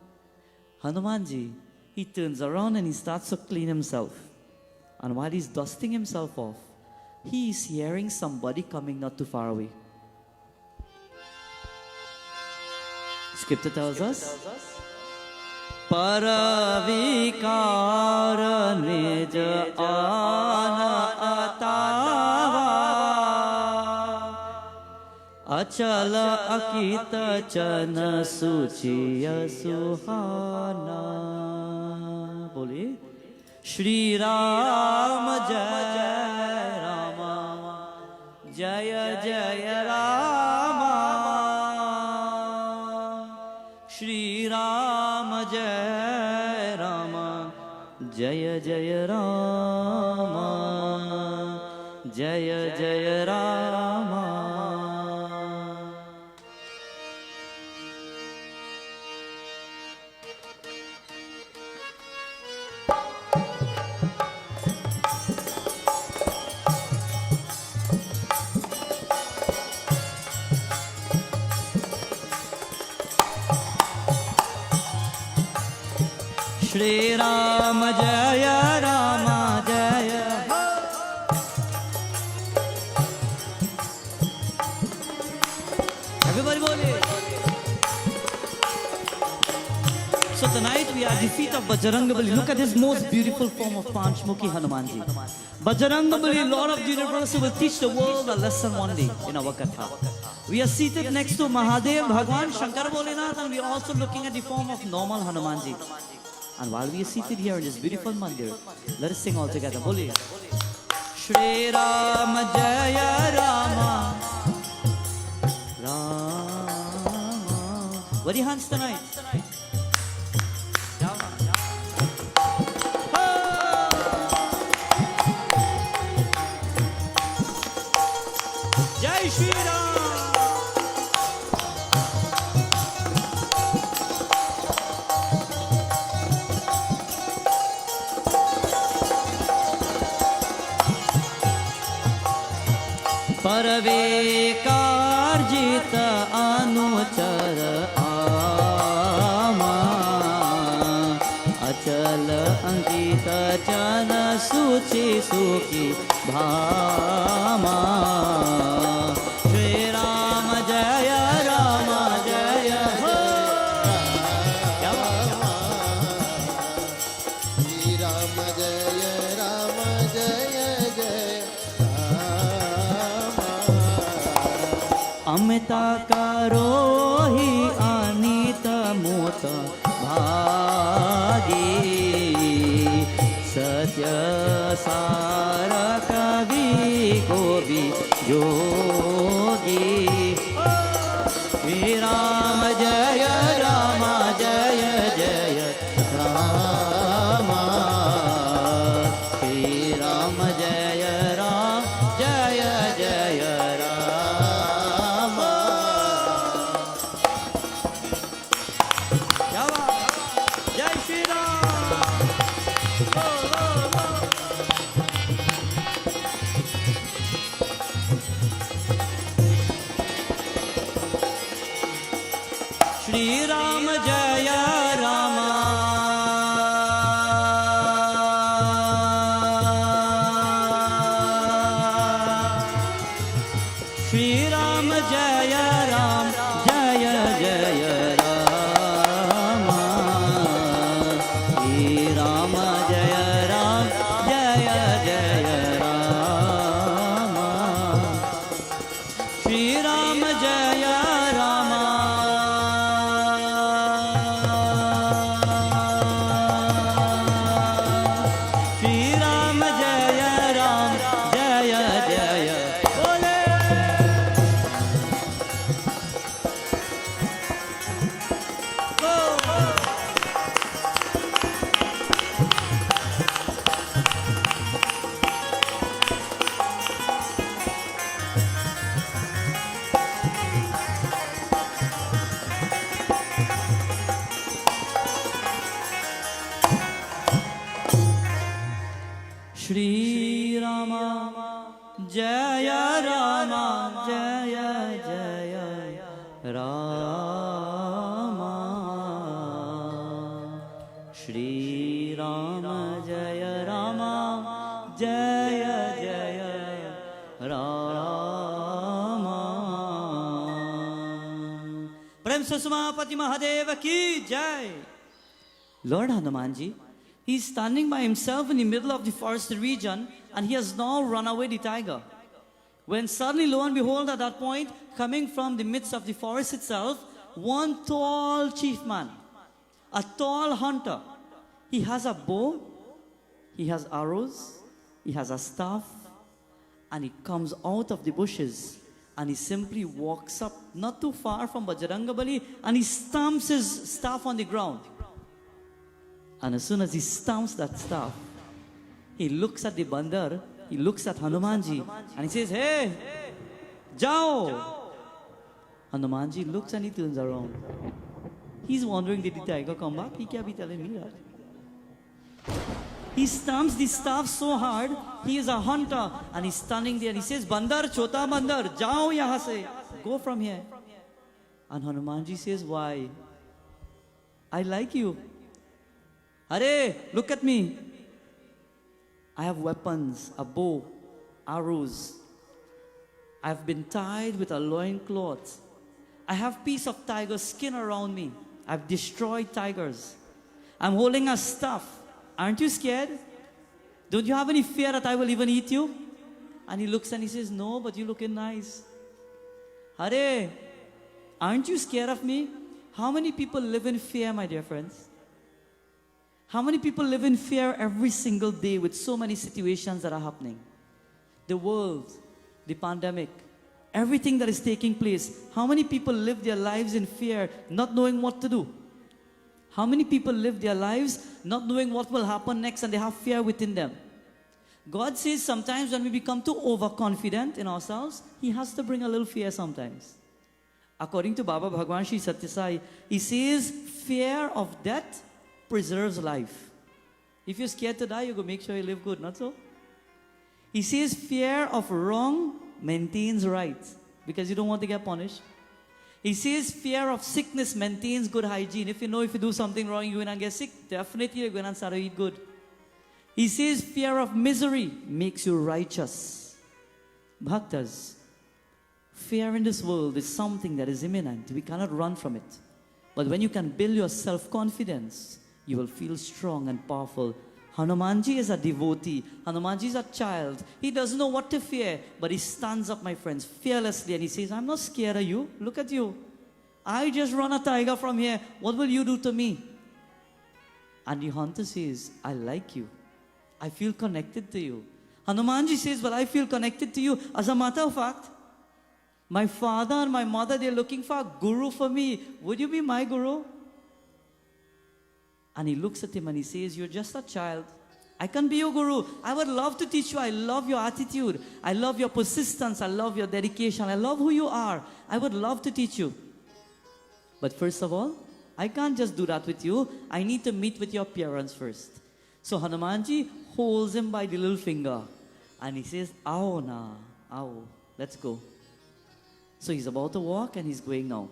Hanumanji, he turns around and he starts to clean himself. And while he's dusting himself off, he is hearing somebody coming not too far away. Scripture tells us, Paravikar nij ana atava Achala akita chana suchiya suhana. Bole Shri Ram Jaya Rama Jaya Jaya Rama Shri Ram Jaya Rama Jaya Jaya Rama Jaya Jaya Rama. Shri Ram Jaya Rama Jaya. Everybody bole. So tonight we are at the feet of Bajrangabali. Look at this most beautiful form of Panchmukhi Hanumanji. Bajrangabali, Lord of the universe, who will teach the world a lesson one day in our Katha. We are seated next to Mahadev, Bhagwan, Shankar Bholenath, and we are also looking at the form of normal Hanumanji. And while we are seated here in this beautiful mandir, let us sing all together. Bole. Shri Ram Jaya Rama Rama. What are your hands tonight? Jai Shri Ram. परवेकार जित अनुचर आ चे सुखी भामा श्री राम जय हो क्या श्री राम जय अमिता करो ही अनित मोत भागी सत्य सार कवि गोबी जोगी श्री राम जय राम श्री राम जय राम क्या बात जय श्री राम श्री राम जय राम श्री राम जय राम जय राम श्री राम जय राम जय राम श्री राम जय राम श्री राम जय राम जय बोले श्री राम जय राम जय राम श्री राम जय राम जय राम प्रेम से सुमापति महादेव की जय Lord Hanumanji, he is standing by himself in the middle of the forest region and he has now run away the tiger. When suddenly, lo and behold, at that point, coming from the midst of the forest itself, one tall chief man, a tall hunter. He has a bow, he has arrows, he has a staff, and he comes out of the bushes and he simply walks up not too far from Bajrangabali and he stamps his staff on the ground. And as soon as he stamps that staff, he looks at the bandar, he looks at Hanumanji, and he says, "Hey, Jao!" Hanumanji looks and he turns around. He's wondering, did the tiger come back? He can't be telling me that. He stamps the staff so hard, he is a hunter, and he's standing there and he says, "Bandar, chota bandar, jao yahan se, go from here." And Hanumanji says, "Why? I like you. Arey, look at me. I have weapons, a bow, arrows. I have been tied with a loincloth. I have piece of tiger skin around me. I've destroyed tigers. I'm holding a staff. Aren't you scared? Don't you have any fear that I will even eat you?" And he looks and he says, "No, but you're looking nice." Arey, aren't you scared of me? How many people live in fear, my dear friends? How many people live in fear every single day with so many situations that are happening? The world, the pandemic, everything that is taking place. How many people live their lives in fear, not knowing what to do? How many people live their lives not knowing what will happen next and they have fear within them? God says sometimes when we become too overconfident in ourselves, He has to bring a little fear sometimes. According to Baba Bhagwan Sri Satya Sai, he says fear of death preserves life. If you're scared to die, you go make sure you live good, not so? He says fear of wrong maintains right because you don't want to get punished. He says fear of sickness maintains good hygiene. If you know if you do something wrong, you're going to get sick, definitely you're going to start to eat good. He says fear of misery makes you righteous. Bhaktas, fear in this world is something that is imminent. We cannot run from it. But when you can build your self-confidence, you will feel strong and powerful. Hanumanji is a devotee. Hanumanji is a child. He doesn't know what to fear, but he stands up, my friends, fearlessly, and he says, I'm not scared of you. Look at you. I just run a tiger from here. What will you do to me? And the hunter says, I like you. I feel connected to you. Hanumanji says, well, I feel connected to you. As a matter of fact, my father and my mother, they're looking for a guru for me. Would you be my guru? And he looks at him and he says, you're just a child. I can be your guru. I would love to teach you. I love your attitude. I love your persistence. I love your dedication. I love who you are. I would love to teach you. But first of all, I can't just do that with you. I need to meet with your parents first. So Hanumanji holds him by the little finger. And he says, Aao na, aao. Let's go. So he's about to walk and he's going now.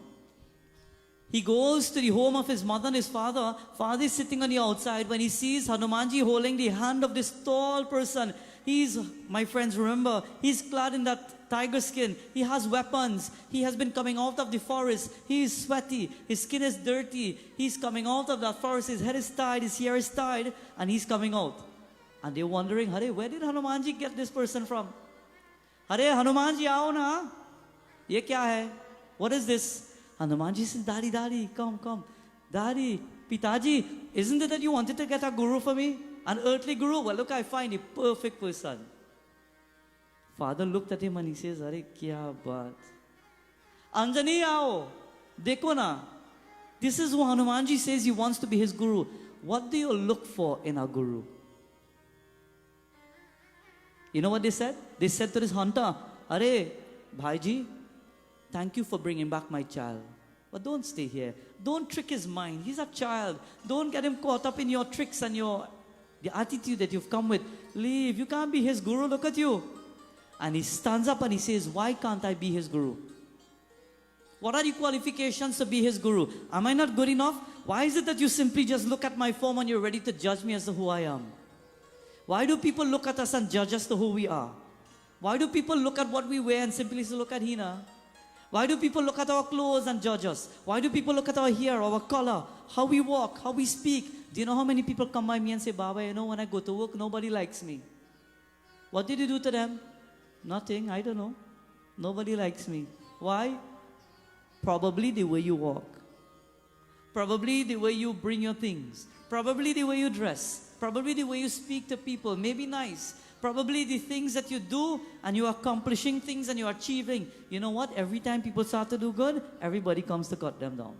He goes to the home of his mother and his father. Father is sitting on the outside when he sees Hanumanji holding the hand of this tall person. He's, my friends, remember, he's clad in that tiger skin. He has weapons. He has been coming out of the forest. He is sweaty. His skin is dirty. He's coming out of that forest. His head is tied. His hair is tied. And he's coming out. And they're wondering, Hare, where did Hanumanji get this person from? Hare, Hanumanji, aao na. Ye kya hai? What is this? Hanumanji says, Daddy, Daddy, come. Daddy, Pitaji, isn't it that you wanted to get a guru for me? An earthly guru? Well, look, I find a perfect person. Father looked at him and he says, Are kya baat? Anjani aao. Dekho na. This is who Hanumanji says he wants to be his guru. What do you look for in a guru? You know what they said? They said to this hunter, Are, Bhaiji, thank you for bringing back my child. But don't stay here. Don't trick his mind. He's a child. Don't get him caught up in your tricks and the attitude that you've come with. Leave. You can't be his guru. Look at you. And he stands up and he says, why can't I be his guru? What are the qualifications to be his guru? Am I not good enough? Why is it that you simply just look at my form and you're ready to judge me as to who I am? Why do people look at us and judge us to who we are? Why do people look at what we wear and simply say, look at Hina? Why do people look at our clothes and judge us? Why do people look at our hair, our color, how we walk, how we speak? Do you know how many people come by me and say, Baba, you know, when I go to work, nobody likes me. What did you do to them? Nothing, I don't know. Nobody likes me. Why? Probably the way you walk. Probably the way you bring your things. Probably the way you dress. Probably the way you speak to people. Maybe nice. Probably the things that you do and you're accomplishing things and you're achieving. You know what? Every time people start to do good, everybody comes to cut them down.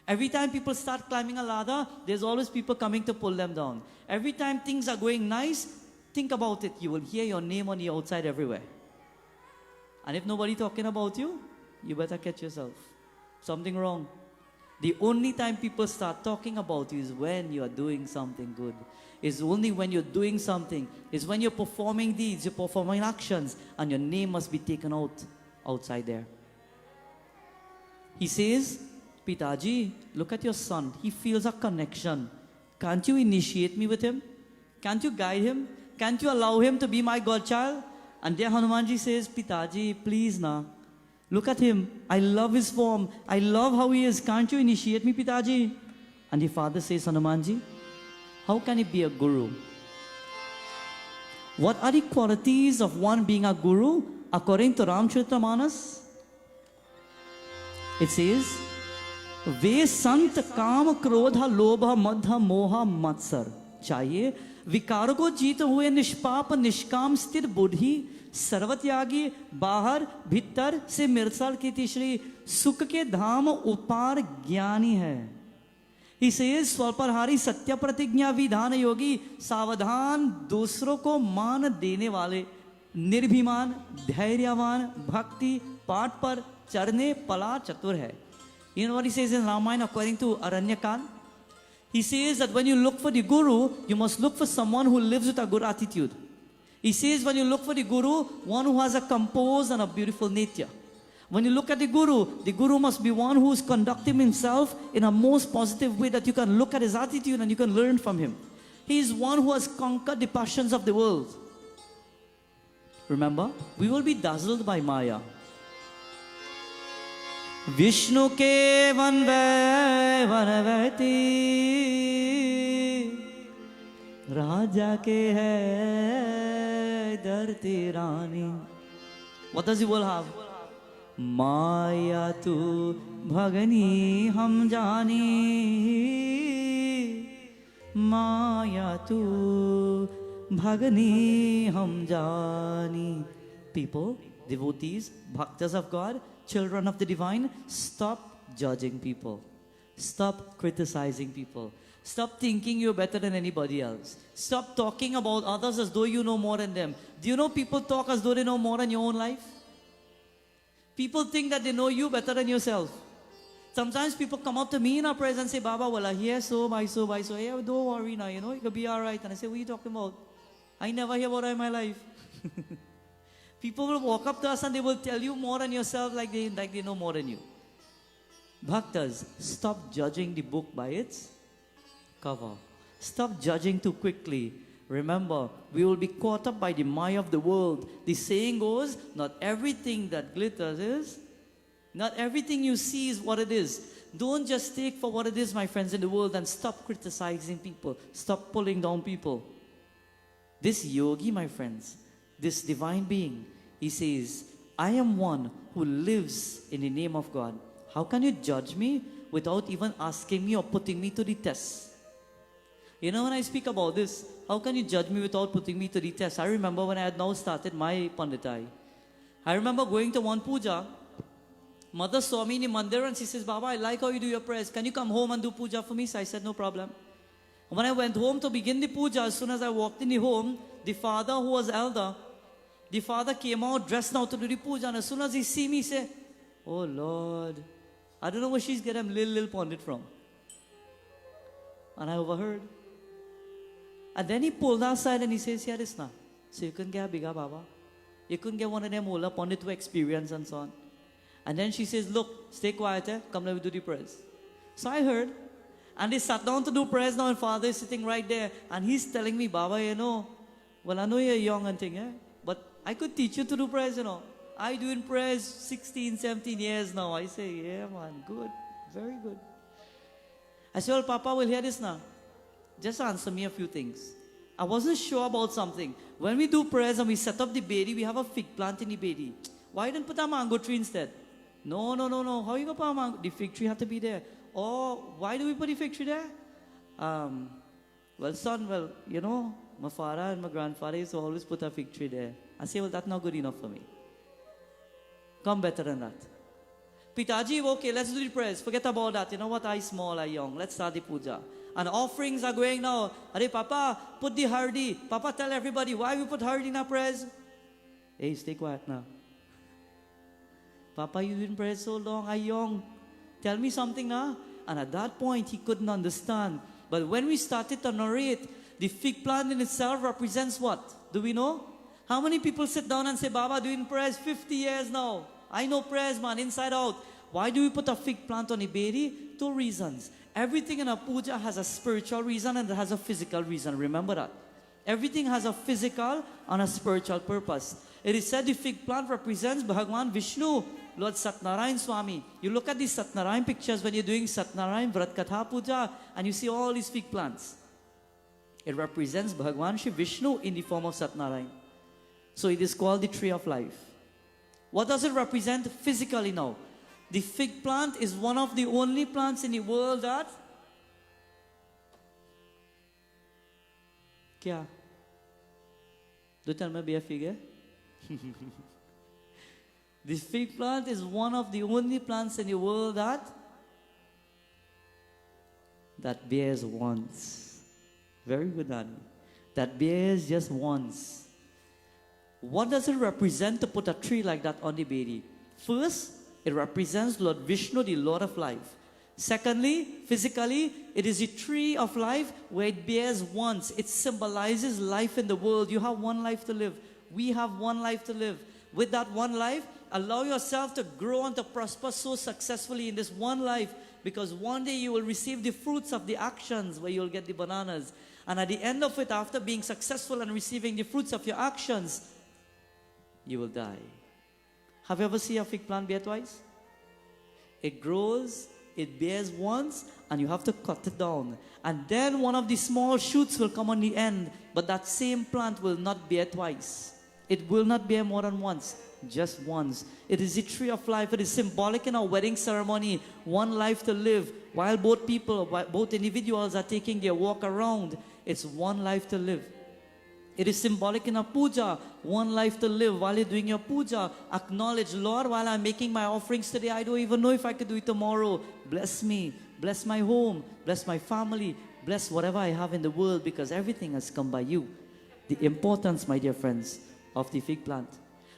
Every time people start climbing a ladder, there's always people coming to pull them down. Every time things are going nice, think about it. You will hear your name on the outside everywhere. And if nobody talking about you, you better catch yourself. Something wrong. The only time people start talking about you is when you are doing something good. It's only when you're doing something. It's when you're performing deeds, you're performing actions, and your name must be taken out outside there. He says, Pitaji, look at your son. He feels a connection. Can't you initiate me with him? Can't you guide him? Can't you allow him to be my godchild? And there Hanumanji says, Pitaji, please na. Look at him. I love his form. I love how he is. Can't you initiate me, Pitaji? And the father says, Hanumanji, how can he be a guru? What are the qualities of one being a guru according to Ramcharitamanas? It says, Ve sant kam krodha lobha madha moha matsar. Chahiye विकारों को जीत हुए निष्पाप निष्काम स्थिर बुद्धि सर्वत्यागी बाहर भीतर से मिर्सल की तीसरी सुख के धाम उपार ज्ञानी है. He says, स्वल्पहारी सत्य प्रतिज्ञा विधान योगी सावधान दूसरों को मान देने वाले निर्भिमान धैर्यवान भक्ति पाठ पर चरने पला चतुर है. You know what he says in Ramayana according to Aranyakand? He says that when you look for the guru, you must look for someone who lives with a good attitude. He says when you look for the guru, one who has a composed and a beautiful nature. When you look at the guru must be one who is conducting himself in a most positive way that you can look at his attitude and you can learn from him. He is one who has conquered the passions of the world. Remember, we will be dazzled by Maya. Vishnu ke vanve vanavati Raja ke hai dharti rani. What does the world have? Maya tu bhagani ham jani Maya tu bhagani ham jani. People, devotees, bhaktas of God, children of the divine, stop judging people. Stop criticizing people. Stop thinking you're better than anybody else. Stop talking about others as though you know more than them. Do you know people talk as though they know more than your own life? People think that they know you better than yourself. Sometimes people come up to me in our prayers and say, Baba, well, I hear so, by so. Hey, don't worry now, you know, you'll be all right. And I say, what are you talking about? I never hear about that in my life. People will walk up to us and they will tell you more than yourself like they know more than you. Bhaktas, stop judging the book by its cover. Stop judging too quickly. Remember, we will be caught up by the mire of the world. The saying goes, not everything that glitters is, not everything you see is what it is. Don't just take for what it is, my friends, in the world, and stop criticizing people. Stop pulling down people. This yogi, my friends, this divine being, he says, I am one who lives in the name of God. How can you judge me without even asking me or putting me to the test? You know, when I speak about this, how can you judge me without putting me to the test? I remember when I had now started my Panditai. I remember going to one puja. Mother saw me in the mandir and she says, Baba, I like how you do your prayers. Can you come home and do puja for me? So I said, no problem. When I went home to begin the puja, as soon as I walked in the home, the father who was elder, the father came out dressed now to do the puja. And as soon as he see me, he said, oh Lord, I don't know where she's getting little Pandit from. And I overheard. And then he pulled outside and he says, here this now. So you couldn't get a bigger Baba. You couldn't get one of them Ola Pandit to experience and so on. And then she says, look, stay quiet, come let me do the prayers. So I heard. And they sat down to do prayers now and father is sitting right there. And he's telling me, Baba, you know, well I know you're young and thing, but I could teach you to do prayers, you know. I doing prayers 16, 17 years now. I say, yeah man, good, very good. I said, well Papa will hear this now. Just answer me a few things. I wasn't sure about something. When we do prayers and we set up the bedi, we have a fig plant in the bedi. Why didn't put a mango tree instead? No. How you going to put a mango? The fig tree had to be there. Oh, why do we put the fig tree there? Well son, you know, my father and my grandfather used to always put a fig tree there. I say, well that's not good enough for me. Come better than that. Pitaji, okay, let's do the prayers. Forget about that. You know what? I small, I young. Let's start the puja. And offerings are going now. Are Papa, put the hardi. Papa, tell everybody why we put hardi in our prayers. Hey, stay quiet now. Papa, you didn't pray so long. I young. Tell me something now. And at that point, he couldn't understand. But when we started to narrate, the fig plant in itself represents what? Do we know? How many people sit down and say, Baba, doing prayers 50 years now. I know prayers, man, inside out. Why do we put a fig plant on a bedi? 2 reasons. Everything in a puja has a spiritual reason and it has a physical reason. Remember that. Everything has a physical and a spiritual purpose. It is said the fig plant represents Bhagwan Vishnu, Lord Satnarayan Swami. You look at these Satnarayan pictures when you're doing Satnarayan Vrat Katha Puja and you see all these fig plants. It represents Bhagwan Shri Vishnu in the form of Satnarayan. So it is called the tree of life. What does it represent physically now? The fig plant is one of the only plants in the world that... Kya? Do tell me be a fig, eh? The fig plant is one of the only plants in the world that bears once. Very good, Nani. That bears just once. What does it represent to put a tree like that on the bedi? First, it represents Lord Vishnu, the Lord of life. Secondly, physically, it is a tree of life where it bears once. It symbolizes life in the world. You have one life to live. We have one life to live. With that one life, allow yourself to grow and to prosper so successfully in this one life Because one day you will receive the fruits of the actions where you'll get the bananas. And at the end of it, after being successful and receiving the fruits of your actions, you will die. Have you ever seen a fig plant bear twice? It grows, it bears once, and you have to cut it down. And then one of the small shoots will come on the end, but that same plant will not bear twice. It will not bear more than once, just once. It is the tree of life. It is symbolic in our wedding ceremony. One life to live. While both people, both individuals are taking their walk around, it's one life to live. It is symbolic in a puja, one life to live. While you're doing your puja, acknowledge, Lord, while I'm making my offerings today, I don't even know if I could do it tomorrow. Bless me, bless my home, bless my family, bless whatever I have in the world, because everything has come by you. The importance, my dear friends, of the fig plant.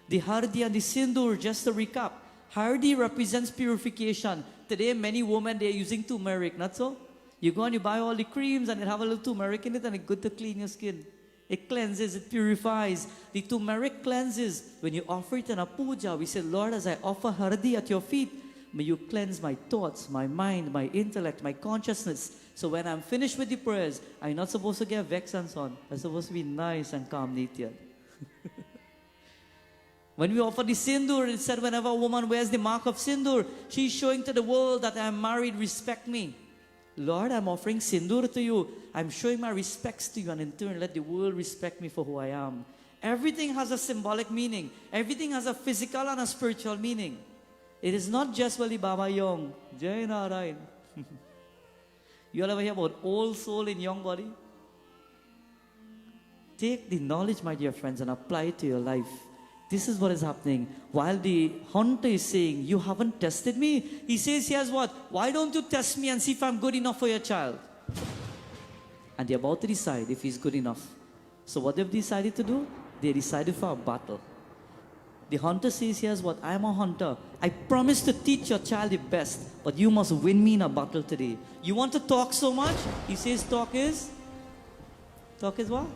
The hardi and the sindur, just to recap. Hardi represents purification. Today, many women, they're using turmeric, not so? You go and you buy all the creams and it have a little turmeric in it and it's good to clean your skin. It cleanses, it purifies. The turmeric cleanses. When you offer it in a puja, we say, Lord, as I offer hardi at your feet, may you cleanse my thoughts, my mind, my intellect, my consciousness. So when I'm finished with the prayers, I'm not supposed to get vexed and so on. I'm supposed to be nice and calm, Nitya. When we offer the sindur, it said whenever a woman wears the mark of sindur, she's showing to the world that I'm married, respect me. Lord, I'm offering sindur to you. I'm showing my respects to you, and in turn, let the world respect me for who I am. Everything has a symbolic meaning. Everything has a physical and a spiritual meaning. It is not just Wali Baba Young. Jai Narayan. You all ever hear about old soul in young body? Take the knowledge, my dear friends, and apply it to your life. This is what is happening. While the hunter is saying, you haven't tested me, he says, here's what? Why don't you test me and see if I'm good enough for your child? And they're about to decide if he's good enough. So what they've decided to do? They decided for a battle. The hunter says, here's what? I'm a hunter. I promise to teach your child the best, but you must win me in a battle today. You want to talk so much? He says, talk is what?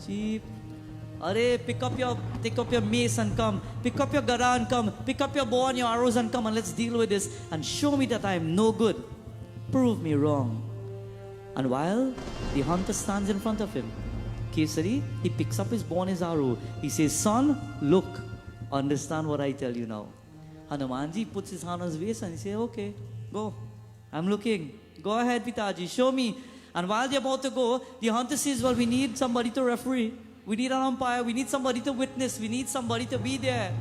Cheap. Are, take up your mace and come. Pick up your gada and come. Pick up your bow and your arrows and come, and let's deal with this and show me that I am no good. Prove me wrong. And while the hunter stands in front of him, Kesari, he picks up his bow and his arrow. He says, son, look, understand what I tell you now. Hanumanji puts his hand on his waist and he says, okay, go. I'm looking. Go ahead, Pitaji, show me. And while they're about to go, the hunter says, well, we need somebody to referee. We need an umpire. We need somebody to witness. We need somebody to be there.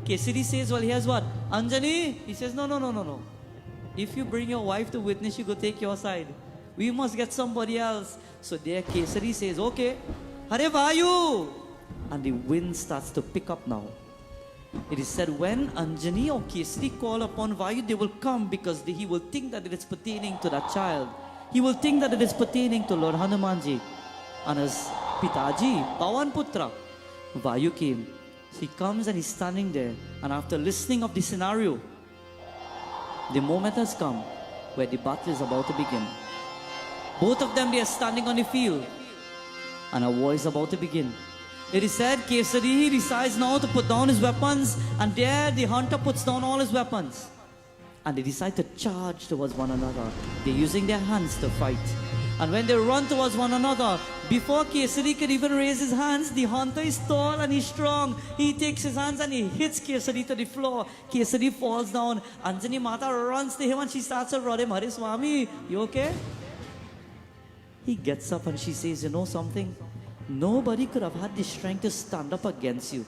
Kesari says, well, here's what? Anjani? He says, no. If you bring your wife to witness, you go take your side. We must get somebody else. So there Kesari says, okay, Hare Vayu. And the wind starts to pick up now. It is said when Anjani or Kesari call upon Vayu, they will come because he will think that it is pertaining to that child. He will think that it is pertaining to Lord Hanumanji. And as Pitaji, Pawan Putra, Vayu came. He comes and he's standing there. And after listening of the scenario, the moment has come where the battle is about to begin. Both of them, they are standing on the field. And a war is about to begin. It is said, Kesari decides now to put down his weapons. And there the hunter puts down all his weapons. And they decide to charge towards one another. They're using their hands to fight. And when they run towards one another, before Kesari can even raise his hands, the hunter is tall and he's strong. He takes his hands and he hits Kesari to the floor. Kesari falls down. Anjani Mata runs to him and she starts to run him. Hare Swami, you okay? He gets up and she says, you know something? Nobody could have had the strength to stand up against you.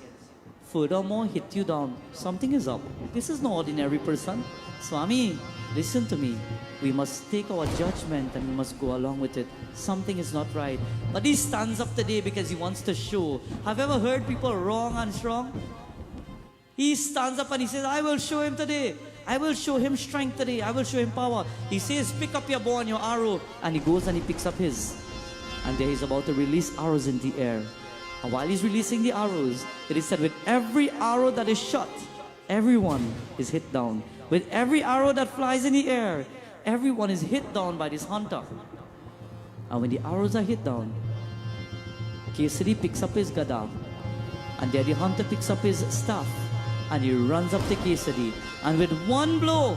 Furthermore, hit you down. Something is up. This is no ordinary person. Swami, listen to me. We must take our judgment and we must go along with it. Something is not right. But he stands up today because he wants to show. Have you ever heard people wrong and strong? He stands up and he says, I will show him today. I will show him strength today. I will show him power. He says, pick up your bow and your arrow. And he goes and he picks up his. And there he's about to release arrows in the air. And while he's releasing the arrows, it is said with every arrow that is shot, everyone is hit down. With every arrow that flies in the air, everyone is hit down by this hunter. And when the arrows are hit down, Kesari picks up his gada. And there the hunter picks up his staff. And he runs up to Kesari. And with one blow,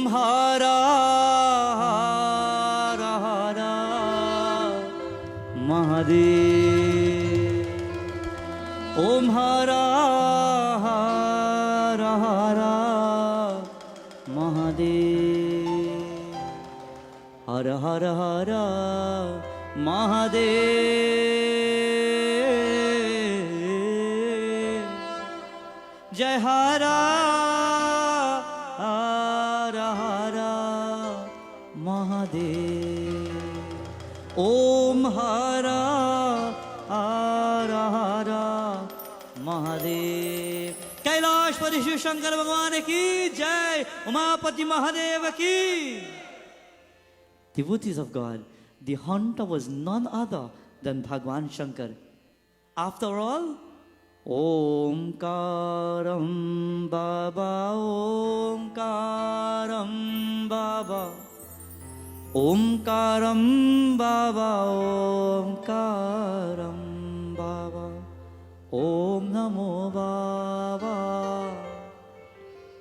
Om Hara Hara Hara Mahadev. Om Hara Hara Hara Mahadev. Hara Hara Hara Mahadev. Jai Hara Hara Hara Mahadev. Om Hara Hara Hara Mahadev. Kailashpati Shiv Shankar भगवान की जय. उमापति महादेव की. Devotees of God, the hunter was none other than Bhagwan Shankar. After all, Omkaram Baba, Omkaram Baba, Omkaram Baba, Omkaram Baba, Om Namo Baba,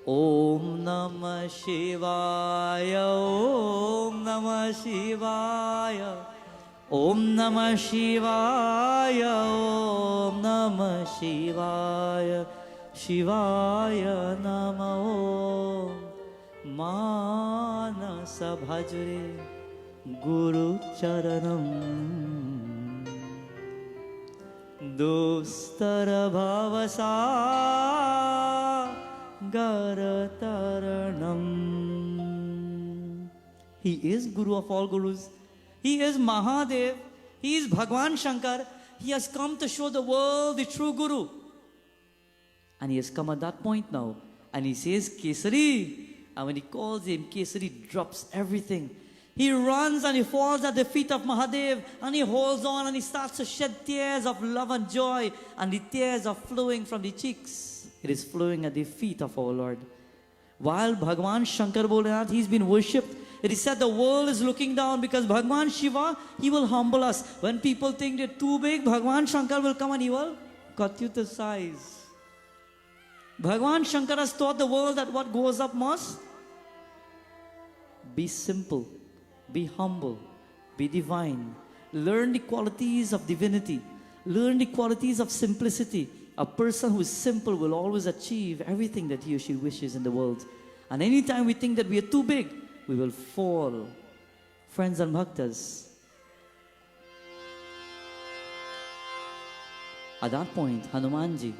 Om Namah Shivaya, Om Namah Shivaya, Om Namah Shivaya, Om Namah Shivaya, Shivaya Namo. Manasa Bhajre Guru Charanam Dostara Bhavasa Garataranam. He is Guru of all Gurus. He is Mahadev. He is Bhagwan Shankar. He has come to show the world the true Guru. And he has come at that point now. And he says, Kesari. And when he calls him, Kesari drops everything. He runs and he falls at the feet of Mahadev. And he holds on and he starts to shed tears of love and joy. And the tears are flowing from the cheeks. It is flowing at the feet of our Lord. While Bhagwan Shankar Bholenath, he's been worshipped. It is said the world is looking down because Bhagwan Shiva, he will humble us. When people think they're too big, Bhagwan Shankar will come and he will cut you to size. Bhagwan Shankar has taught the world that what goes up must be simple, be humble, be divine. Learn the qualities of divinity. Learn the qualities of simplicity. A person who is simple will always achieve everything that he or she wishes in the world. And anytime we think that we are too big, we will fall. Friends and bhaktas, at that point, Hanumanji,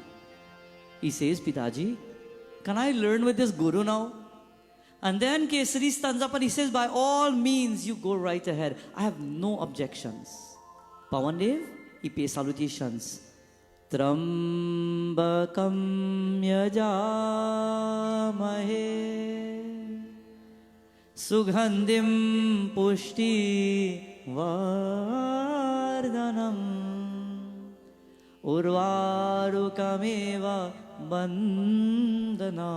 he says, Pitaji, can I learn with this Guru now? And then Kesari stands up and he says, by all means, you go right ahead. I have no objections. Pawandev, he pays salutations. Trambakam yajamahe Sugandhim pushti vardhanam Urvarukameva bandhana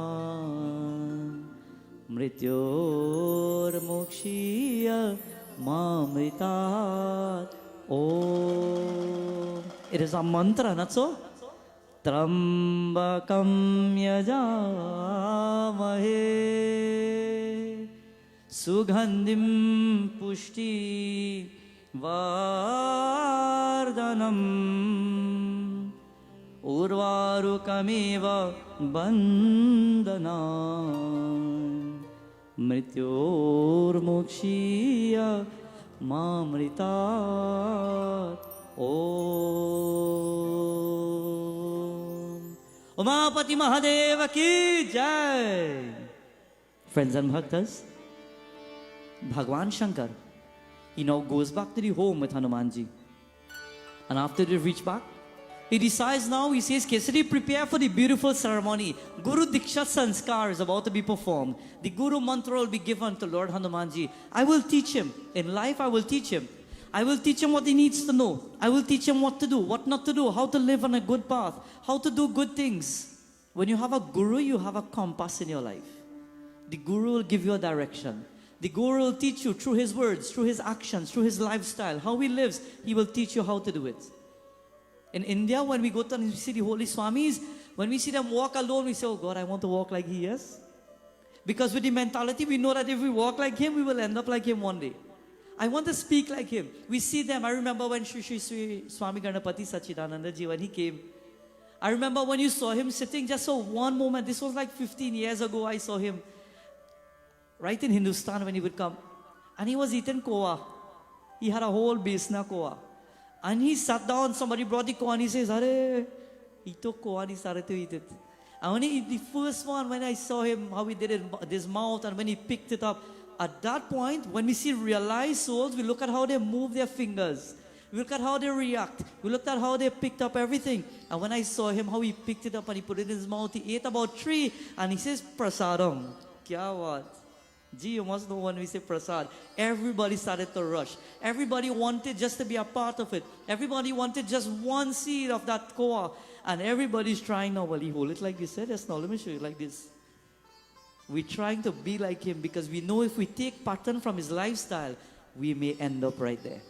Mrityor mokshiya mamritat. Om. It is a mantra, not so? Trambakam yajamahe Sugandhim pushti vardhanam Urvarukameva bandhana Mrityor mokshiya mamritat. Om. Umapati Mahadeva ki jai. Friends and bhaktas, Bhagwan Shankar, he now goes back to the home with Hanumanji. And after they reach back, he decides now, he says, Kesari, prepare for the beautiful ceremony. Guru Diksha Sanskar is about to be performed. The Guru Mantra will be given to Lord Hanumanji. I will teach him. In life, I will teach him. I will teach him what he needs to know. I will teach him what to do, what not to do, how to live on a good path, how to do good things. When you have a Guru, you have a compass in your life. The Guru will give you a direction. The Guru will teach you through his words, through his actions, through his lifestyle, how he lives. He will teach you how to do it. In India, when we go to and we see the holy Swamis, when we see them walk alone, we say, oh God, I want to walk like he is. Because with the mentality, we know that if we walk like him, we will end up like him one day. I want to speak like him. We see them. I remember when Sri Swami Ganapati Sachidananda Ji, when he came. I remember when you saw him sitting just for one moment. This was like 15 years ago. I saw him right in Hindustan when he would come. And he was eating koa. He had a whole besna koa. And he sat down. Somebody brought the koa and he says, "Arey, he took koa and he started to eat it." And when he, the first one, when I saw him, how he did it with his mouth, and when he picked it up, at that point, when we see realized souls, we look at how they move their fingers. We look at how they react. We looked at how they picked up everything. And when I saw him, how he picked it up and he put it in his mouth, he ate about 3, and he says, "Prasadam." Kya baat? Gee, you must know when we say prasad. Everybody started to rush. Everybody wanted just to be a part of it. Everybody wanted just one seed of that koa. And everybody's trying now. Well, he hold it like this. Yes, now let me show you like this. We're trying to be like him because we know if we take pattern from his lifestyle, we may end up right there.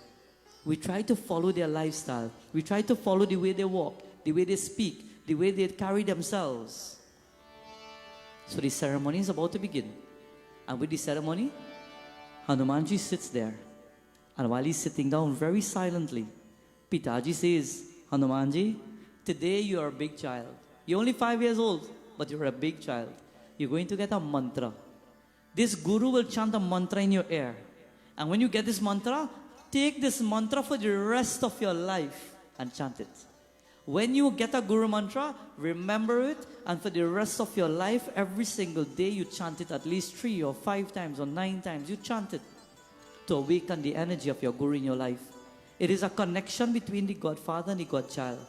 We try to follow their lifestyle. We try to follow the way they walk, the way they speak, the way they carry themselves. So the ceremony is about to begin. And with the ceremony, Hanumanji sits there. And while he's sitting down very silently, Pitaji says, "Hanumanji, today you are a big child. You're only 5 years old, but you're a big child. You're going to get a mantra. This guru will chant a mantra in your ear. And when you get this mantra, take this mantra for the rest of your life and chant it. When you get a guru mantra, remember it, and for the rest of your life, every single day you chant it at least 3 or 5 times or 9 times. You chant it to awaken the energy of your guru in your life. It is a connection between the Godfather and the Godchild.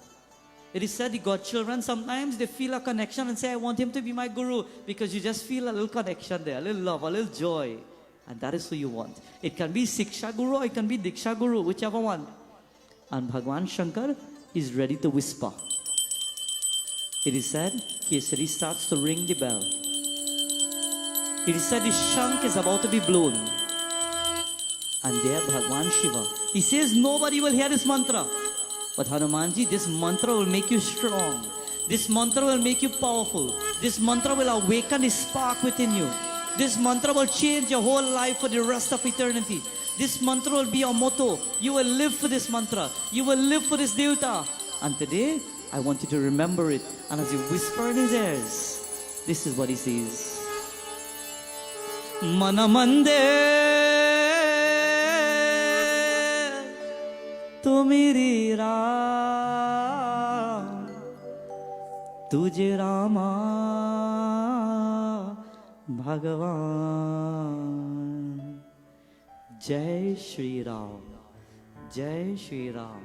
It is said the Godchildren, sometimes they feel a connection and say, "I want him to be my guru," because you just feel a little connection there, a little love, a little joy. And that is who you want. It can be Siksha Guru or it can be Diksha Guru, whichever one. And Bhagwan Shankar is ready to whisper. It is said, Kesari starts to ring the bell. It is said the shank is about to be blown. And there Bhagwan Shiva, he says nobody will hear this mantra. But Hanumanji, this mantra will make you strong. This mantra will make you powerful. This mantra will awaken the spark within you. This mantra will change your whole life for the rest of eternity. This mantra will be your motto. You will live for this mantra. You will live for this devta. And today, I want you to remember it. And as you whisper in his ears, this is what he says. Manamande tu meri Ram, tujhe Rama Bhagavan. Jai Shri Ram, Jai Shri Ram,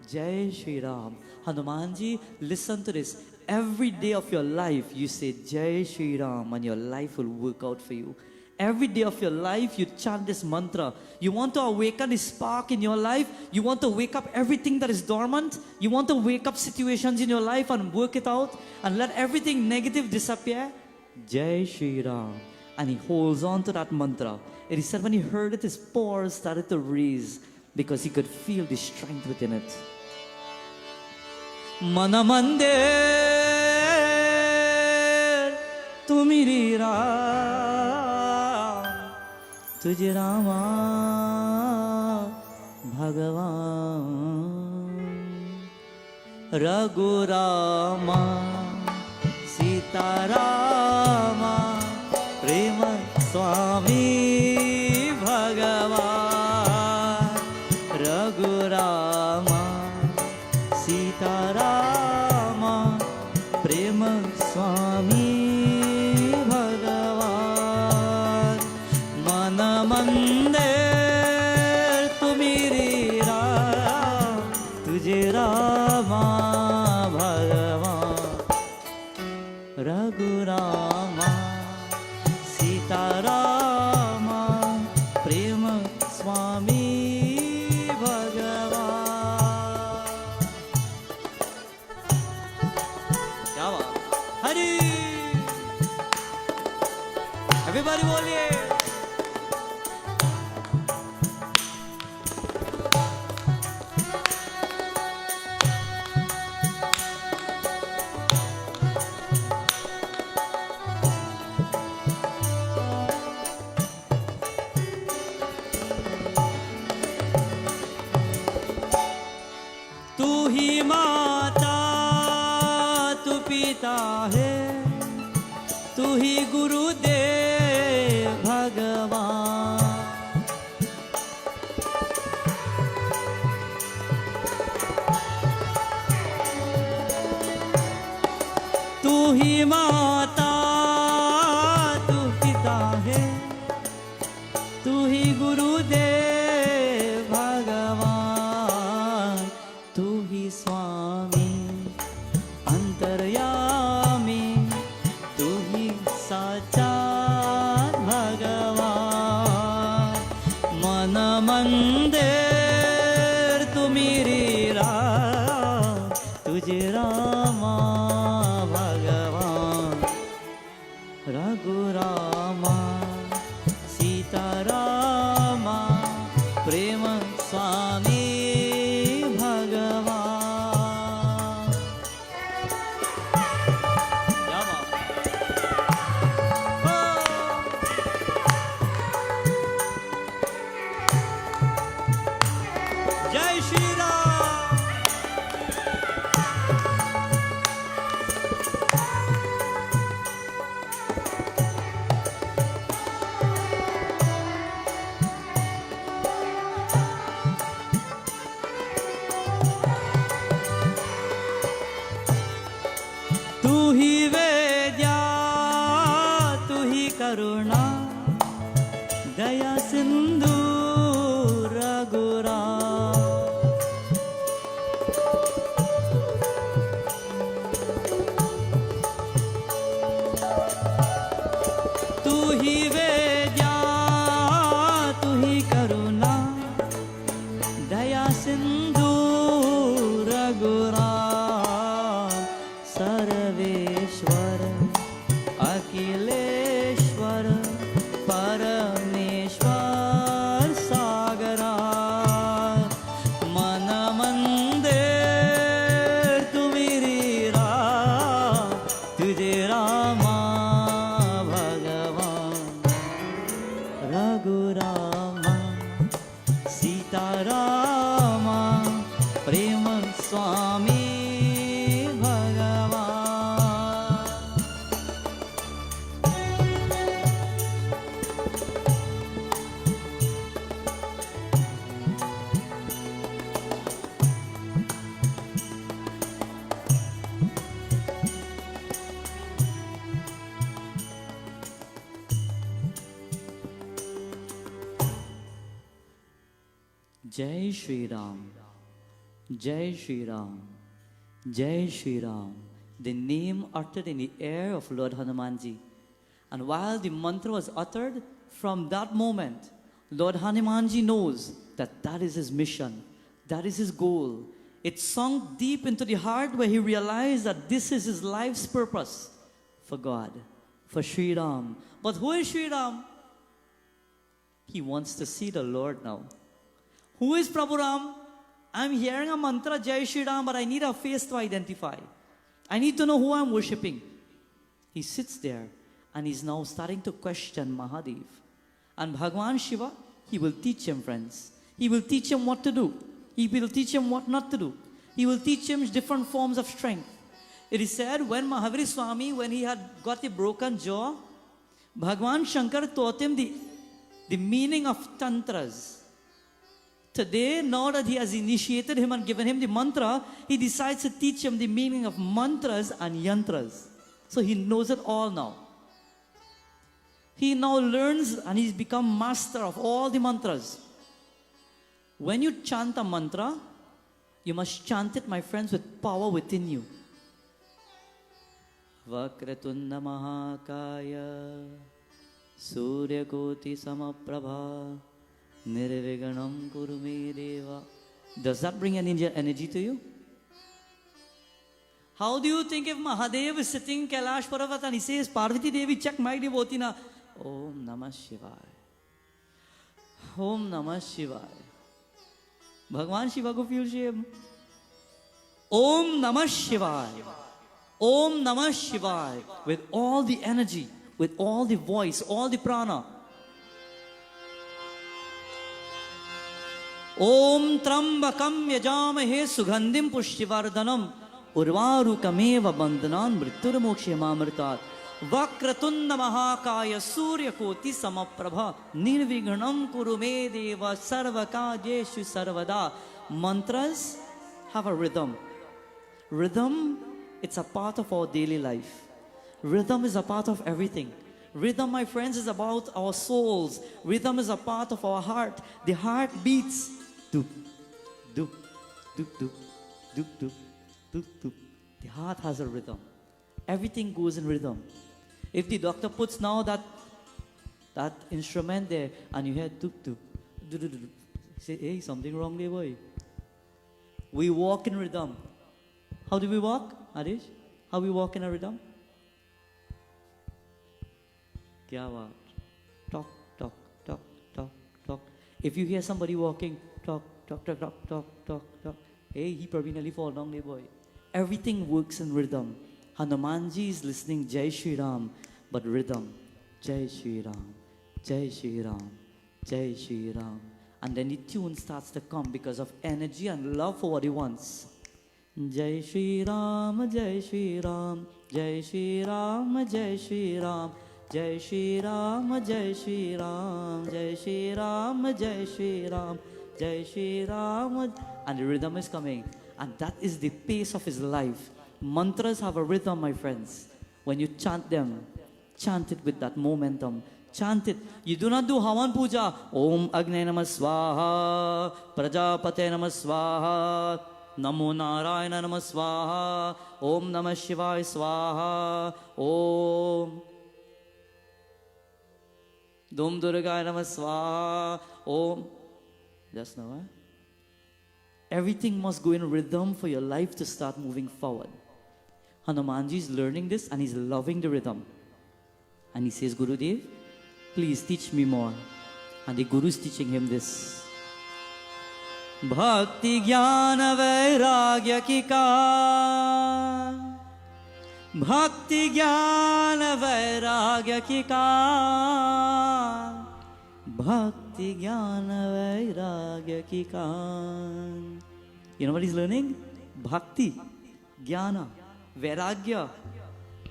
Jai Shri Ram. Hanumanji, listen to this. Every day of your life, you say Jai Shri Ram and your life will work out for you. Every day of your life, you chant this mantra. You want to awaken this spark in your life. You want to wake up everything that is dormant. You want to wake up situations in your life and work it out and let everything negative disappear. Jai Shri Ram. And he holds on to that mantra. It is said when he heard it, his pores started to raise because he could feel the strength within it. Manamandir tu meri Ram, tujhe Rama Bhagavan. Raghu Rama Sita Rama Prema Swami Bhagavan. Raghu Rama Sita Rama Prema Swami Bhagavan. Mana Mandir tu meri Ram, tujhe Rama Bhagavan. Raghu Rama Sita Rama Prema Swami Bhagavan. Kya baat? Hari! Everybody boliye! पिता है, तू ही गुरुदेव भगवान। तू ही माता, तू पिता है, तू ही गुरुदेव भगवान। तू ही स्वामी अंतर्यामी, तू ही साक्षात भगवान। मन मंदिर तू मेरी राह, तुझे रामा भगवान। रघुरामा सीतारामा प्रेम स्वामी भगवान। क्या बात है? जय श्री राम। तू ही वेद्या, तू ही करुणा, दया सिंधु रघुरा। तू ही वेद्या, तू ही करुणा, दया सिंधु रघुरा। सर्वेश्वर अखिलेश्वर परमेश्वर सागरा। मन मंदिर तू मेरी राह, तुझे रामा भगवान। रघुरामा सीतारामा प्रेम स्वामी भगवान। जय श्री राम, जय श्री राम, जय Shri ram. The name uttered in the air of Lord Hanumanji. And while the mantra was uttered, from that moment, Lord Hanumanji knows that that is his mission, that is his goal. It sunk deep into the heart where he realized that this is his life's purpose for God, for Sri Ram. But who is Sri Ram? He wants to see the Lord now. Who is Prabhu Ram? I'm hearing a mantra, Jai Shri Ram, but I need a face to identify. I need to know who I'm worshipping. He sits there and he's now starting to question Mahadev. And Bhagwan Shiva, he will teach him, friends. He will teach him what to do. He will teach him what not to do. He will teach him different forms of strength. It is said when Mahaviri Swami, when he had got a broken jaw, Bhagwan Shankar taught him the meaning of tantras. Today, now that he has initiated him and given him the mantra, he decides to teach him the meaning of mantras and yantras. So he knows it all now. He now learns and he's become master of all the mantras. When you chant a mantra, you must chant it, my friends, with power within you. Vakratunda Mahakaya Suryakoti Samaprabha Nirviganam Kurume Deva. Does that bring any energy to you? How do you think if Mahadev is sitting in Kailash Parvat and he says, Parvati Devi, check my devotee na. Om Namah Shivaya. Om Namah Shivaya. Bhagwan Shiva ko feel shame. Om Namah Shivaya. Om Namah Shivaya. With all the energy, with all the voice, all the prana. Om Trambakam Yajamahe Sugandhim Pushtivardhanam उर्वारुकमेव बन्धनान् मृत्युर्मोक्षमामृतात् वक्रतुण्ड महाकाय सूर्यकोटि समप्रभ निर्विघ्नं कुरु मे देव सर्वकार्येषु सर्वदा. Mantras have a rhythm. Rhythm, it's a part of our daily life. Rhythm is a part of everything. Rhythm, my friends, is about our souls. Rhythm is a part of our heart. The heart beats. Doop, doop, doop, doop, doop, doop, doop, doop. The heart has a rhythm. Everything goes in rhythm. If the doctor puts now that instrument there and you hear doop, doop, doop, doop, doop, say, hey, something wrong there, boy. We walk in rhythm. How do we walk, Adish? How we walk in a rhythm? Kya baat? Talk, talk, talk, talk, talk. If you hear somebody walking, talk, talk, talk, talk, talk, talk, talk. Hey, he probably nearly fall down there, boy. Everything works in rhythm. Hanumanji is listening Jai Shri Ram, but rhythm. Jai Shri Ram, Jai Shri Ram, Jai Shri Ram. And then the tune starts to come because of energy and love for what he wants. Jai Shri Ram, Jai Shri Ram, Jai Shri Ram, Jai Shri Ram, Jai Shri Ram, Jai Shri Ram, Jai Shri Ram, Jai Shri Ram, Jai Shri Ram. And the rhythm is coming. And that is the pace of his life. Mantras have a rhythm, my friends. When you chant them, chant it with that momentum. Chant it. You do not do Havan Puja. Om Agne Namah Swaha, Prajapate Namah Swaha, Namo Narayana Namah Swaha, Om Namah Shivaya Swaha, Om Dum Durgaya Namah Swaha, Om. Just now, eh? Everything must go in rhythm for your life to start moving forward. Hanumanji is learning this and he's loving the rhythm. And he says, Gurudev, please teach me more. And the Guru is teaching him this. Bhakti Jnana Vairagya ki kaan, Bhakti Jnana Vairagya ki kaan, Bhakti Jnana Vairagya ki kaan. You know what he's learning? Bhakti, Jnana, Vairagya.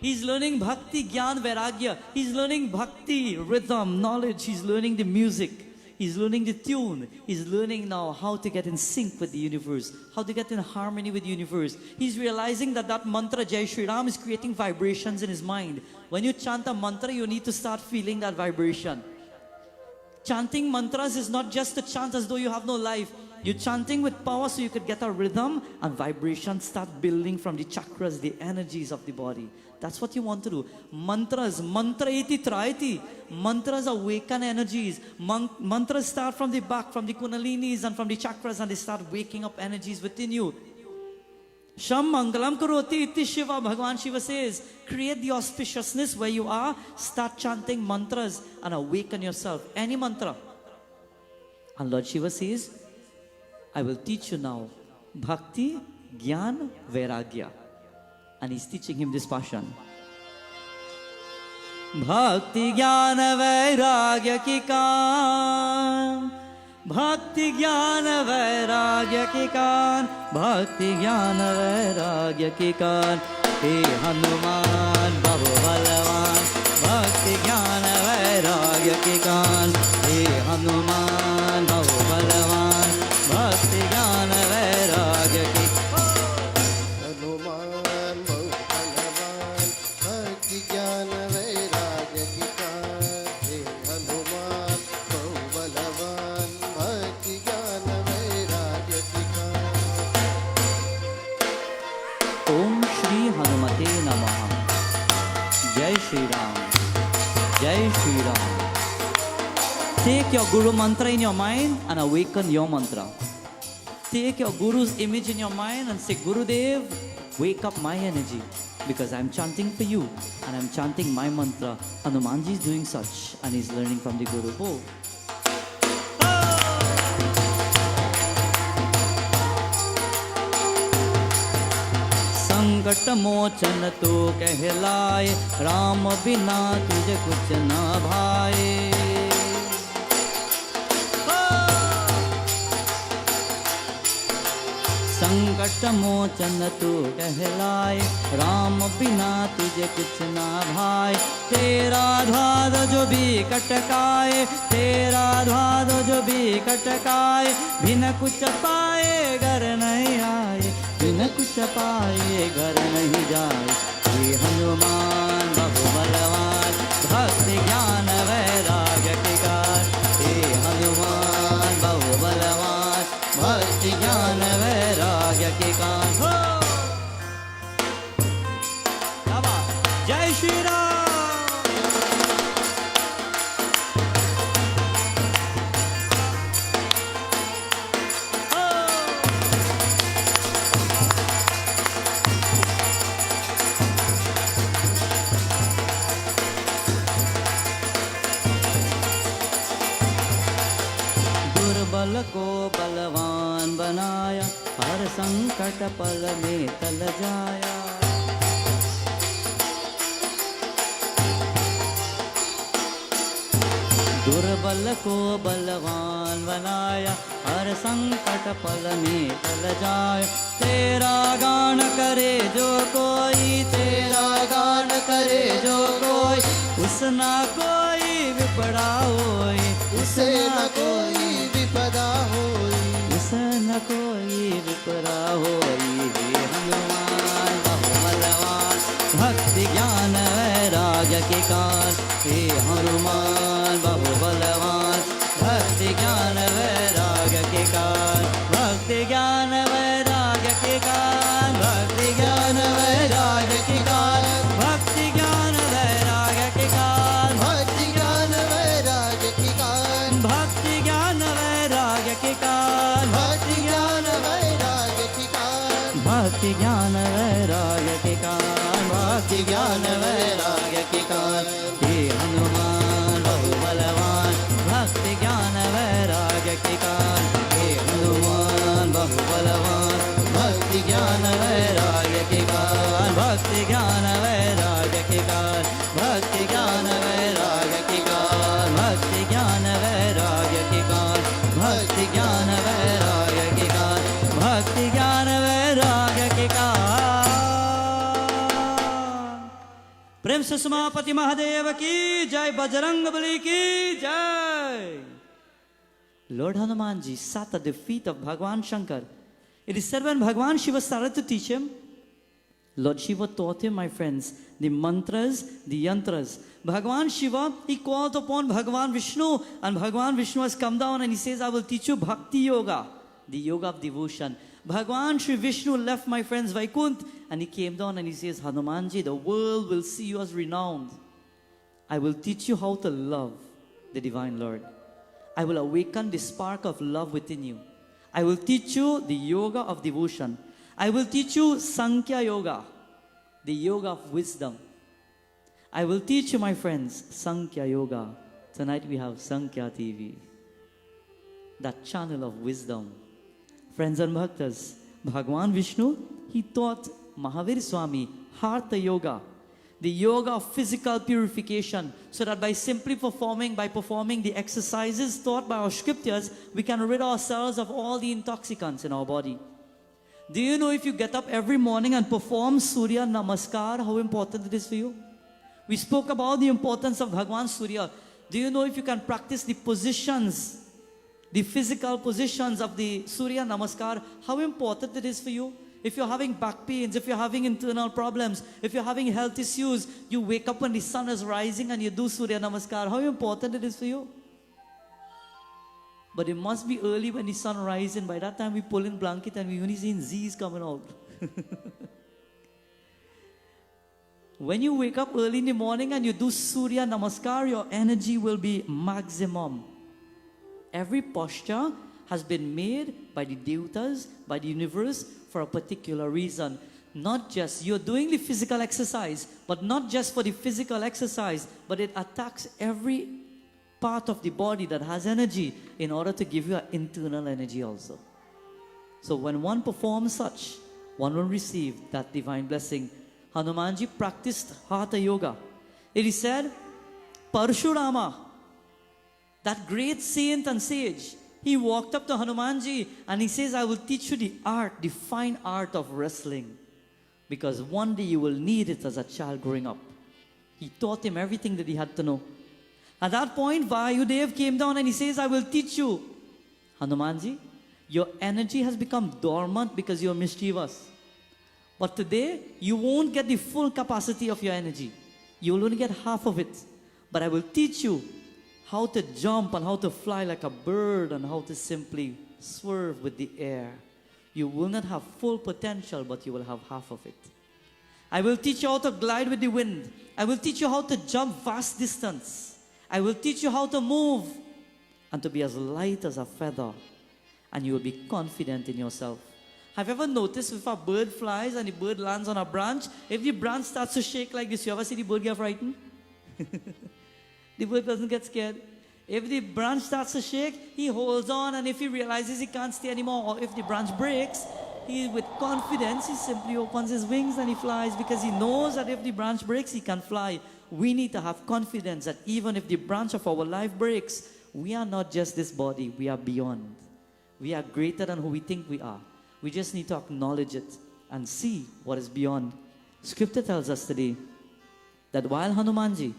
He's learning Bhakti, Gyan, Vairagya. He's learning Bhakti, rhythm, knowledge. He's learning the music. He's learning the tune. He's learning now how to get in sync with the universe, how to get in harmony with the universe. He's realizing that that mantra, Jai Shri Ram, is creating vibrations in his mind. When you chant a mantra, you need to start feeling that vibration. Chanting mantras is not just to chant as though you have no life. You're chanting with power so you could get a rhythm and vibration start building from the chakras, the energies of the body. That's what you want to do. Mantras, mantra iti traiti. Mantras awaken energies. Mantras start from the back, from the kunalinis and from the chakras, and they start waking up energies within you. Sham mangalam karoti iti Shiva. Bhagavan Shiva says, create the auspiciousness where you are. Start chanting mantras and awaken yourself. Any mantra. And Lord Shiva says, I will teach you now Bhakti, Gyan, Vairagya. And he's teaching him this passion. Bhakti Jnana Vairagya ki kaan, Bhakti Jnana Vairagya ki kaan, Bhakti Jnana Vairagya ki kaan. He Hanuman Babu Balavan, Bhakti Jnana Vairagya ki kaan. He Hanuman Babu Balavan, Bhakti Jnana Vairagya ki kaan. Jai Shri Ram, Jai Shri Ram. Take your Guru mantra in your mind and awaken your mantra. Take your Guru's image in your mind and say, Gurudev, wake up my energy because I'm chanting for you and I'm chanting my mantra. Hanumanji is doing such and he's learning from the Guru. Oh. संकट मोचन तो कहलाए, राम बिना तुझे कुछ ना भाए. संकट मोचन तू कहलाए, राम बिना तुझे कुछ ना भाए। तेरा ध्वाद जो भी कटकाए, तेरा ध्वाद जो भी कटकाए, बिन कुछ पाए घर नहीं आए, बिन कुछ पाए घर नहीं जाए। हे हनुमान बहु बलवान, भक्ति ज्ञान वैराग्य के कार। हे हनुमान बहु बलवान, भक्ति ज्ञान वैराग्य के कार। हो क्या बात! जय श्री राम। दुर्बल को बलवान बनाया, हर संकट पल में टल जाया। दुर्बल को बलवान बनाया, हर संकट पल में टल जाए। तेरा गान करे जो कोई, तेरा गान करे जो कोई, उस ना कोई विपदा होई, उसे न कोई विपदा होई, उसे न कोई विपदा होई। हे हनुमान बहु बलवान, भक्ति ज्ञान वैराग्य के कार। हे हनुमान बहु बलवान, भक्ति ज्ञान वैराग्य के कार। भक्ति ज्ञान वैराग्य के कार, भक्ति ज्ञान वैराग्य के कार, भक्ति ज्ञान वैराग्य के कार, भक्ति ज्ञान वैराग्य की कार, भक्ति ज्ञान वैराग्य के कार, भक्ति ज्ञान वैराग्य की कार, भक्ति ज्ञान वैराग्य के कार, भक्ति ज्ञान वैराग्य के कार। हे हनुमान बहु बलवान, भक्ति ज्ञान वैराग्य के कार। हे हनुमान बहु बलवान, भक्ति ज्ञान वैराग्य के कार, भक्ति ज्ञान वैराग्य के कार, भक्ति ज्ञान वैराग्य के कार, भक्ति ज्ञान वैराग्य के कार, भक्ति ज्ञान वैराग्य के कार, भक्ति ज्ञान वैराग्य के कार। प्रेम से समापति महादेव की जय, बजरंग बली की जय। Lord Hanumanji sat at the feet of Bhagwan Shankar. It is said when Bhagwan Shiva started to teach him, Lord Shiva taught him, my friends, the mantras, the yantras. Bhagwan Shiva, he called upon Bhagwan Vishnu, and Bhagwan Vishnu has come down and he says, I will teach you Bhakti Yoga, the yoga of devotion. Bhagwan Shri Vishnu left, my friends, Vaikunt, and he came down and he says, Hanumanji, the world will see you as renowned. I will teach you how to love the Divine Lord. I will awaken the spark of love within you. I will teach you the yoga of devotion. I will teach you Sankhya Yoga, the yoga of wisdom. I will teach you, my friends, Sankhya Yoga. Tonight we have Sankhya TV, that channel of wisdom. Friends and bhaktas, Bhagwan Vishnu, he taught Mahavir Swami Hatha Yoga, the yoga of physical purification, so that by simply performing the exercises taught by our scriptures, we can rid ourselves of all the intoxicants in our body. Do you know if you get up every morning and perform Surya Namaskar, how important it is for you? We spoke about the importance of Bhagwan Surya. Do you know if you can practice the positions, the physical positions of the Surya Namaskar, how important it is for you? If you're having back pains, if you're having internal problems, if you're having health issues, you wake up when the sun is rising and you do Surya Namaskar, how important it is for you? But it must be early when the sun rises, and by that time we pull in blanket and we only see Z's coming out. When you wake up early in the morning and you do Surya Namaskar, your energy will be maximum. Every posture has been made by the devatas, by the universe, for a particular reason. Not just, you're doing the physical exercise, but not just for the physical exercise, but it attacks every part of the body that has energy in order to give you an internal energy also. So when one performs such, one will receive that divine blessing. Hanumanji practiced Hatha Yoga. It is said, Parshurama, that great saint and sage, He walked up to Hanumanji and he says, I will teach you the fine art of wrestling. Because one day you will need it as a child growing up. He taught him everything that he had to know. At that point, Vayudev came down and he says, I will teach you. Hanumanji, your energy has become dormant because you're mischievous. But today, you won't get the full capacity of your energy. You will only get half of it. But I will teach you how to jump and how to fly like a bird and how to simply swerve with the air. You will not have full potential, but you will have half of it. I will teach you how to glide with the wind. I will teach you how to jump vast distance. I will teach you how to move and to be as light as a feather. And you will be confident in yourself. Have you ever noticed if a bird flies and the bird lands on a branch, if the branch starts to shake like this, you ever see the bird get frightened? The bird doesn't get scared. If the branch starts to shake, he holds on, and if he realizes he can't stay anymore, or if the branch breaks, he, with confidence, he simply opens his wings and he flies because he knows that if the branch breaks, he can fly. We need to have confidence that even if the branch of our life breaks, we are not just this body, we are beyond. We are greater than who we think we are. We just need to acknowledge it and see what is beyond. Scripture tells us today that while Hanumanji,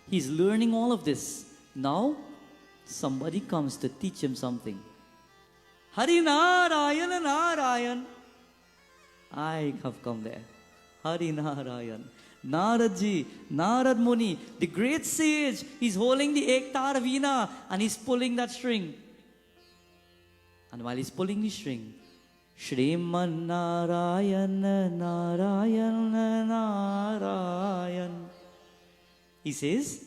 he's learning all of this, now somebody comes to teach him something. Hari Narayan Narayan. I have come there. Hari Narayan. Naradji, Narad Muni, the great sage, he's holding the Ektar Veena and he's pulling that string. And while he's pulling the string, Shriman Narayan, Narayan, Narayan. He says,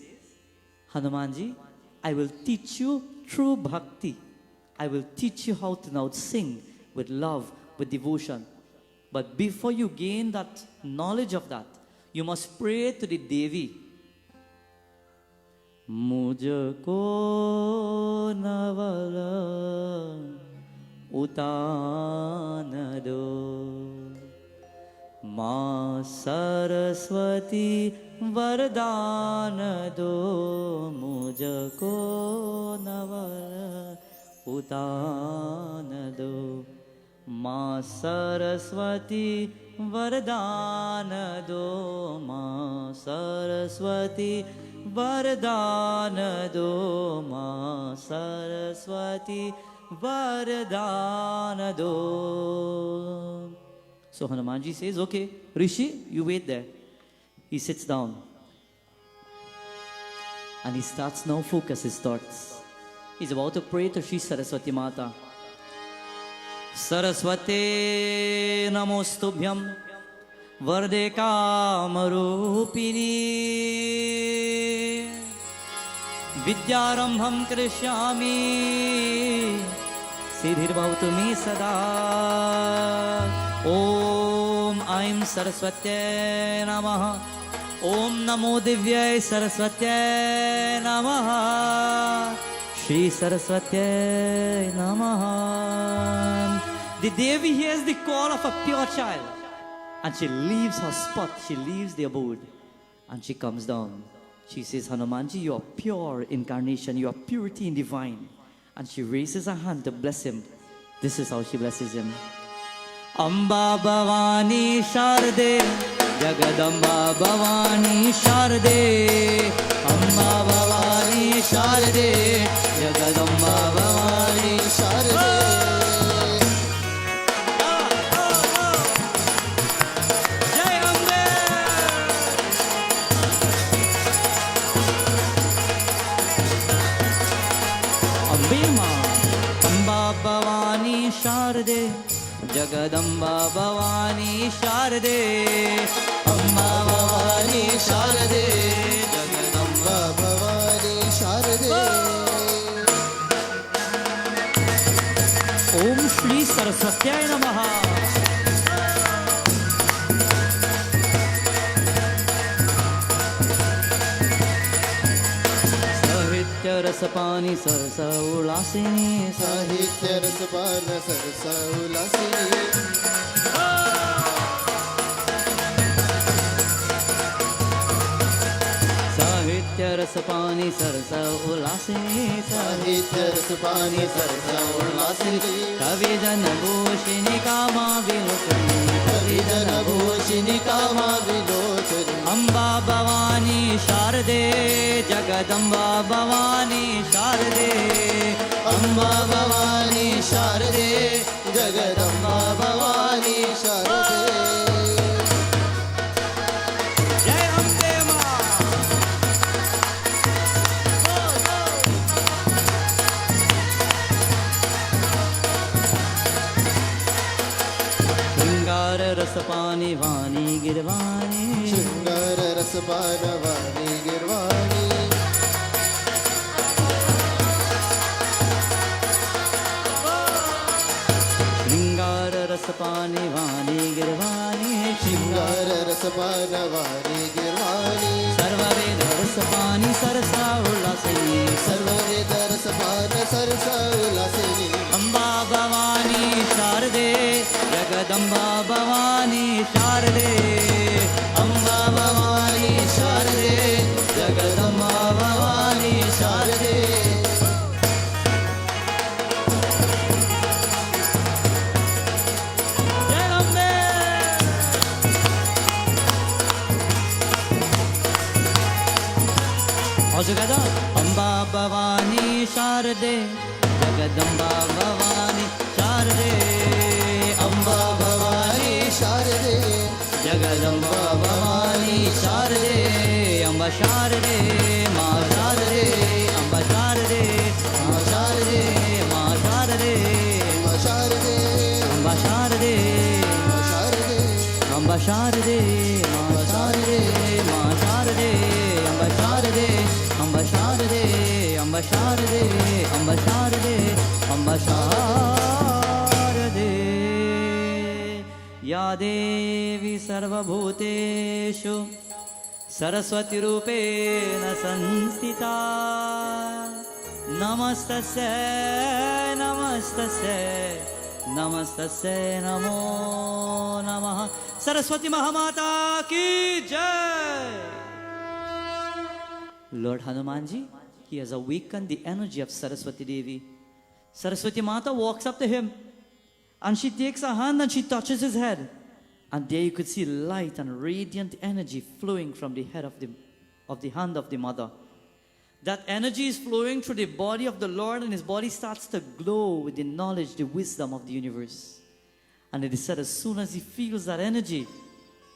Hanumanji, I will teach you true bhakti. I will teach you how to now sing with love, with devotion. But before you gain that knowledge of that, you must pray to the Devi. Mujhko navala utana do, Ma Saraswati vardana do, mujhko navala utana do, Ma Saraswati vardana do, Ma Saraswati vardana do, Ma Saraswati vardana do. So Hanumanji says, okay, Rishi, you wait there. He sits down. And he starts now focus his thoughts. He's about to pray to Shri Saraswati Mata. Saraswate namostubhyam varde kamarupini vidyarambham krishyami siddhirvavatu me sada. Om Aim Saraswate Namaha. Om Namo Divyai Saraswate Namaha. Shri Saraswate Namaha. The Devi hears the call of a pure child and she leaves her spot, she leaves the abode and she comes down. She says, Hanumanji, you are pure incarnation, you are purity in divine. And she raises her hand to bless him. This is how she blesses him. Amba Bhavani Sharde, Jagadamba Bhavani Sharde, Amba Bhavani Sharde, Jagadamba Bhavani Sharde. Jai Ambe! Ambe Ma, Amba Bhavani Sharde, Jagadamba Bhavani Sharde, Amma Bhavani Sharde, Jagadamba Bhavani Sharde. Om Shri Saraswatyaya Namaha. Sahitya Rasapani Sarasa Ulasini, Sahitya Rasapana Sarasa Ulasini. Sahitya रस पानी सरस उल्लासिनी साहित्य रस पानी सरस उल्लासिनी कवि जन भूषिणी कामा विलोचनी कवि जन भूषिणी कामा विलोचनी अम्बा भवानी शारदे जगदम्बा भवानी शारदे अम्बा भवानी शारदे जगदम्बा भवानी शारदे जय अम्बे मां श्रृंगार रस पानी वाणी गिरवाणी शृंगार रस पानवाणी गिरवाणी श्रृंगार रस पानी वाणी गिरवाणी शृंगार रस पानवाणी गिरवाणी सर्ववेद रस पानी सरसा उल्लासिनी सर्ववेद रस पान सरस उल्लासिनी अम्बा भवानी शारदे जगदम्बा भवानी शारदे अम्बा भवानी शारदे जगदम्बा भवानी शारदे जय अम्बे All together. अम्बा भवानी शारदे जगदम्बा भवानी शारदे अम्बा भवानी शारदे जगदम्बा भवानी शारदे अम्बा शारदे माँ शारदे अम्बा शारदे माँ शारदे माँ शारदे माँ शारदे अम्बा शारदे माँ शारदे अम्बा शारदे माँ शारदे माँ शारदे अम्बा शारदे अम्बा शारदे अम्बा शारदे अम्बा शारदे अम्बा शारदे या देवी सर्वभूतेषु सरस्वती रूपेण संस्थिता नमस्तस्यै नमस्तस्यै नमस्तस्यै नमो नमः सरस्वती महामाता की जय Lord Hanumanji, he has awakened the energy of Saraswati Devi. Saraswati Mata walks up to him and she takes her hand and she touches his head. And there you could see light and radiant energy flowing from the head of the hand of the mother. That energy is flowing through the body of the Lord and his body starts to glow with the knowledge, the wisdom of the universe. And it is said as soon as he feels that energy,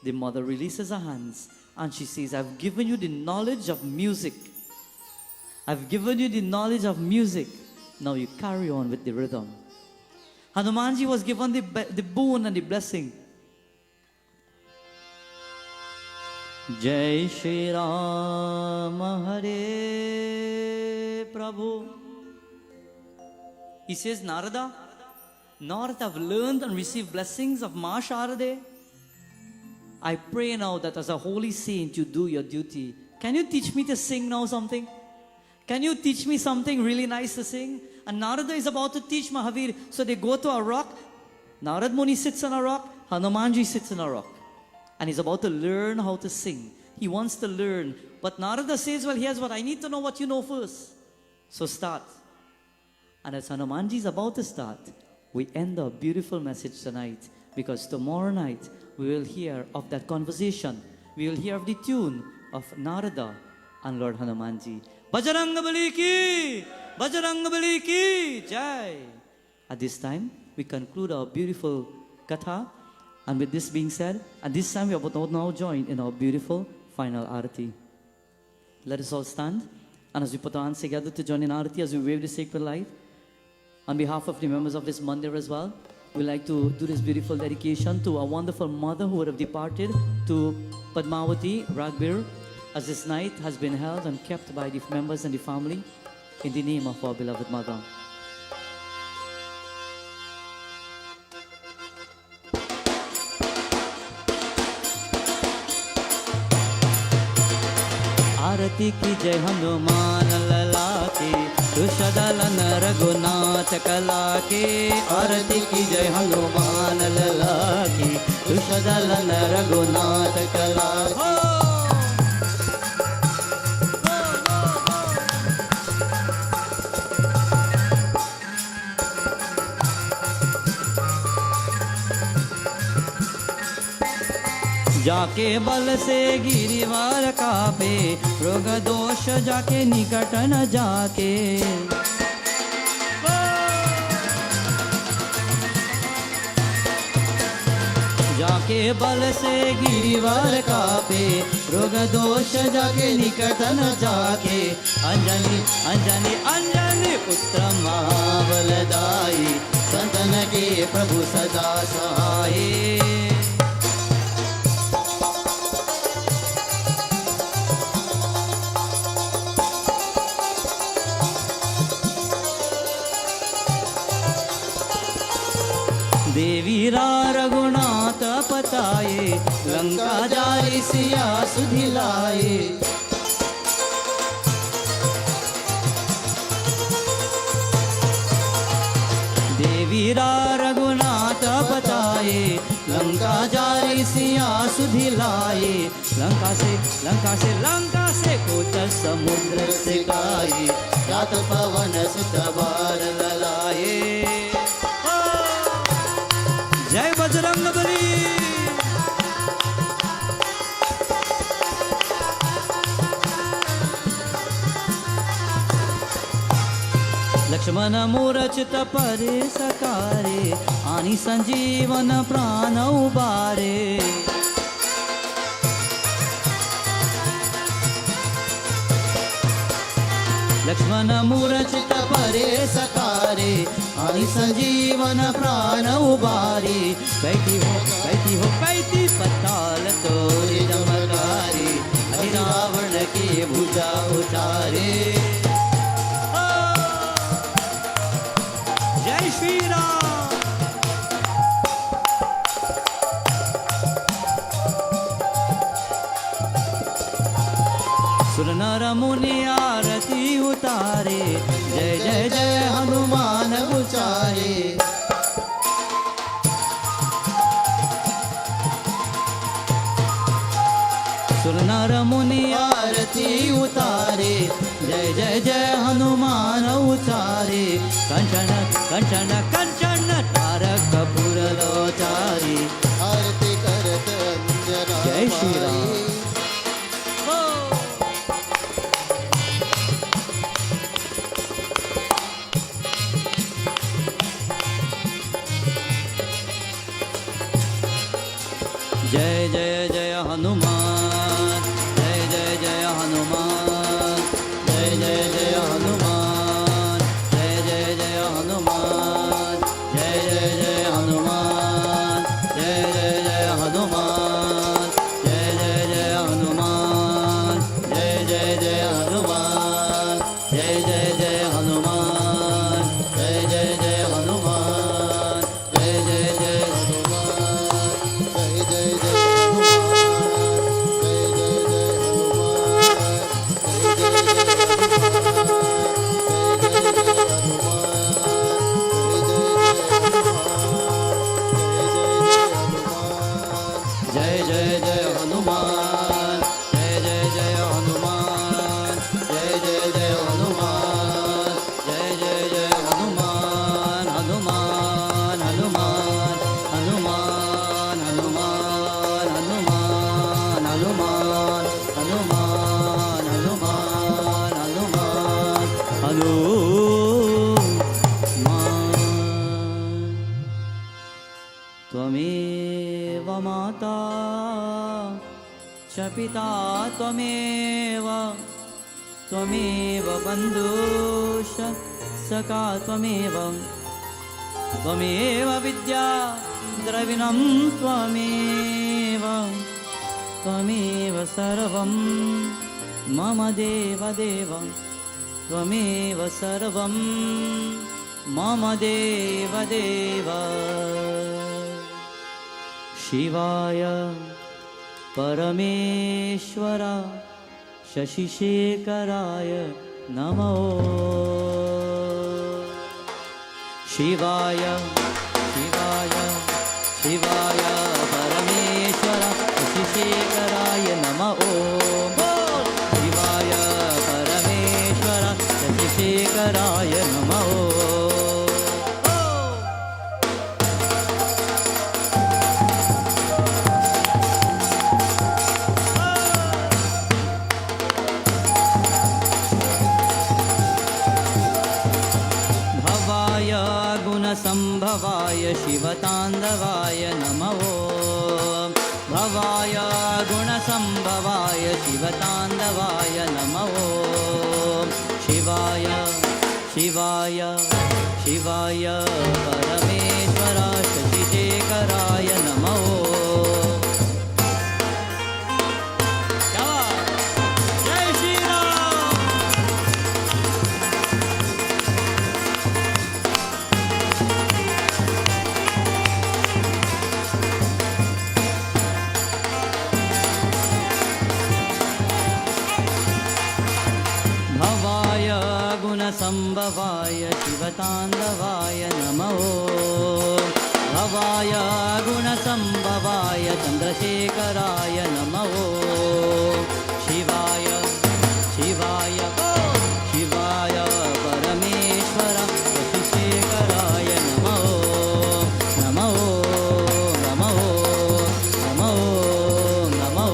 the mother releases her hands and she says, I've given you the knowledge of music. I've given you the knowledge of music. Now you carry on with the rhythm. Hanumanji was given the boon and the blessing. Jai Shri Ram Hare Prabhu. He says, Narada, now that I've learned and received blessings of Ma Sharade, I pray now that as a holy saint you do your duty. Can you teach me to sing now something? Can you teach me something really nice to sing? And Narada is about to teach Mahavir. So they go to a rock. Narad Muni sits on a rock. Hanumanji sits on a rock. And he's about to learn how to sing. He wants to learn. But Narada says, well, here's what I need to know what you know first. So start. And as Hanumanji is about to start, we end our beautiful message tonight. Because tomorrow night, we will hear of that conversation. We will hear of the tune of Narada and Lord Hanumanji. Bajrang ki! Bajrang ki! Jai! At this time, we conclude our beautiful katha. And with this being said, at this time we are about to now join in our beautiful final arati. Let us all stand. And as we put our hands together to join in arati, as we wave the sacred light, on behalf of the members of this mandir as well, we'd like to do this beautiful dedication to a wonderful mother who would have departed, to Padmavati Ragbir, as this night has been held and kept by the members and the family in the name of our beloved mother. आरती की जय हनुमान लला की दुष्टदलन रघुनाथ कला के आरती की जय हनुमान लला की दुष्टदलन रघुनाथ कला जाके बल से गिरिवार कापे, रोग दोष जाके निकट न जाके। जाके बल से गिरिवार कापे, रोग दोष जाके निकट न जाके। अंजनी अंजनी अंजनी पुत्र महाबलदाई, संतन के प्रभु सदा सहाय। देवीरा रघुनाथ पताये, लंका जारी सिया सुधिलाए। देवीरा रघुनाथ पताये, लंका जारी सिया सुधिलाए। लंका से कोच समुद्र से गाये, रात पवन सुत बार ललाए। जय बजरंग बली। लक्ष्मण मूरचित परे सकारे, आणि संजीवन प्राण उबारे। लक्ष्मण मूरचित परे सकारे, आणि संजीवन प्राण उबारी। कैती पताल तोरे चमकारे, हरि रावण की भुजा उतारे। जय श्री राम। सुर नर मुनि आरती उतारे, जय जय जय हनुमान उचारे। सुर नर मुनि आरती उतारे, जय जय जय हनुमान उचारे। कंचन कंचन कंचन तारक कपूर लोचारे। आरती करत अंजना जय श्री राम। जय जय जय हनुमान, जय जय जय हनुमान, जय जय जय हनुमान, जय जय जय हनुमान, जय जय जय हनुमान, जय जय जय हनुमान, जय जय जय हनुमान, जय जय जय हनुमान, जय जय जय हनुमान, जय जय जय हनुमान, जय जय जय जय जय जय हनुमान, जय जय जय हनुमान, जय जय जय हनुमान, जय जय जय हनुमान। हनुमान हनुमान हनुमान हनुमान हनुमान हनुमान हनुमान हनुमान हनुमान हनुमान। त्वमेव माता च पिता त्वमेव, त्वमेव बन्धुश्च सखा त्वमेव, त्वमेव विद्या द्रविणं त्वमेव, त्वमेव सर्वं मम देवदेव, त्वमेव सर्वं मम देवदेव। शिवाय परमेश्वर शशिशेखराय नमो। शिवाय शिवाय शिवाय परमेश्वर शशिशेखराय नमः। शिवाय परमेश्वर शशिशेखराय नमः। गुणसम्भवाय शिवताण्डवाय नमो भवाय गुणसम्भवाय शिवताण्डवाय नमो शिवाय शिवाय शिवाय परमेश्वर शशिशेखराय नमो जय श्री राम भवाय गुणसम्भवाय शिवताण्डवाय नमो भवाय गुणसम्भवाय चन्द्रशेखराय नमो शिवाय शिवाय शिवाय परमेश्वर शशिशेखराय नमो नमो नमो नमो नमो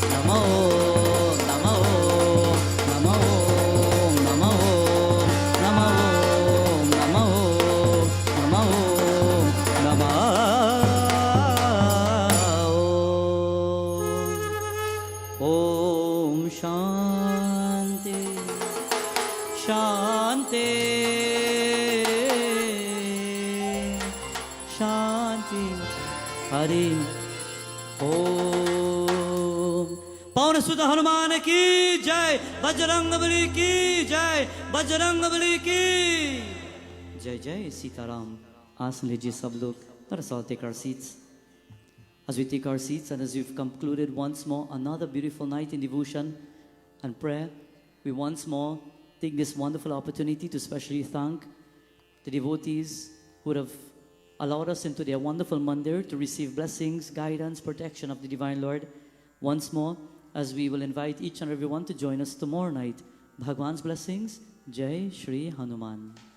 नमो नमो नमो नमो नमो नमो नमो नमः ॐ शान्ति शान्ति शान्ति हरि ओम पवन सुत हनुमान की जय बजरंगबली की जय बजरंगबली की जय जय सीताराम आसन लीजिए सब लोग let us all take our seats. As we take our seats and as we've concluded once more another beautiful night in devotion and prayer, we once more take this wonderful opportunity to specially thank the devotees who have allowed us into their wonderful mandir to receive blessings, guidance, protection of the Divine Lord. Once more, as we will invite each and everyone to join us tomorrow night. Bhagwan's blessings. Jai Shri Hanuman.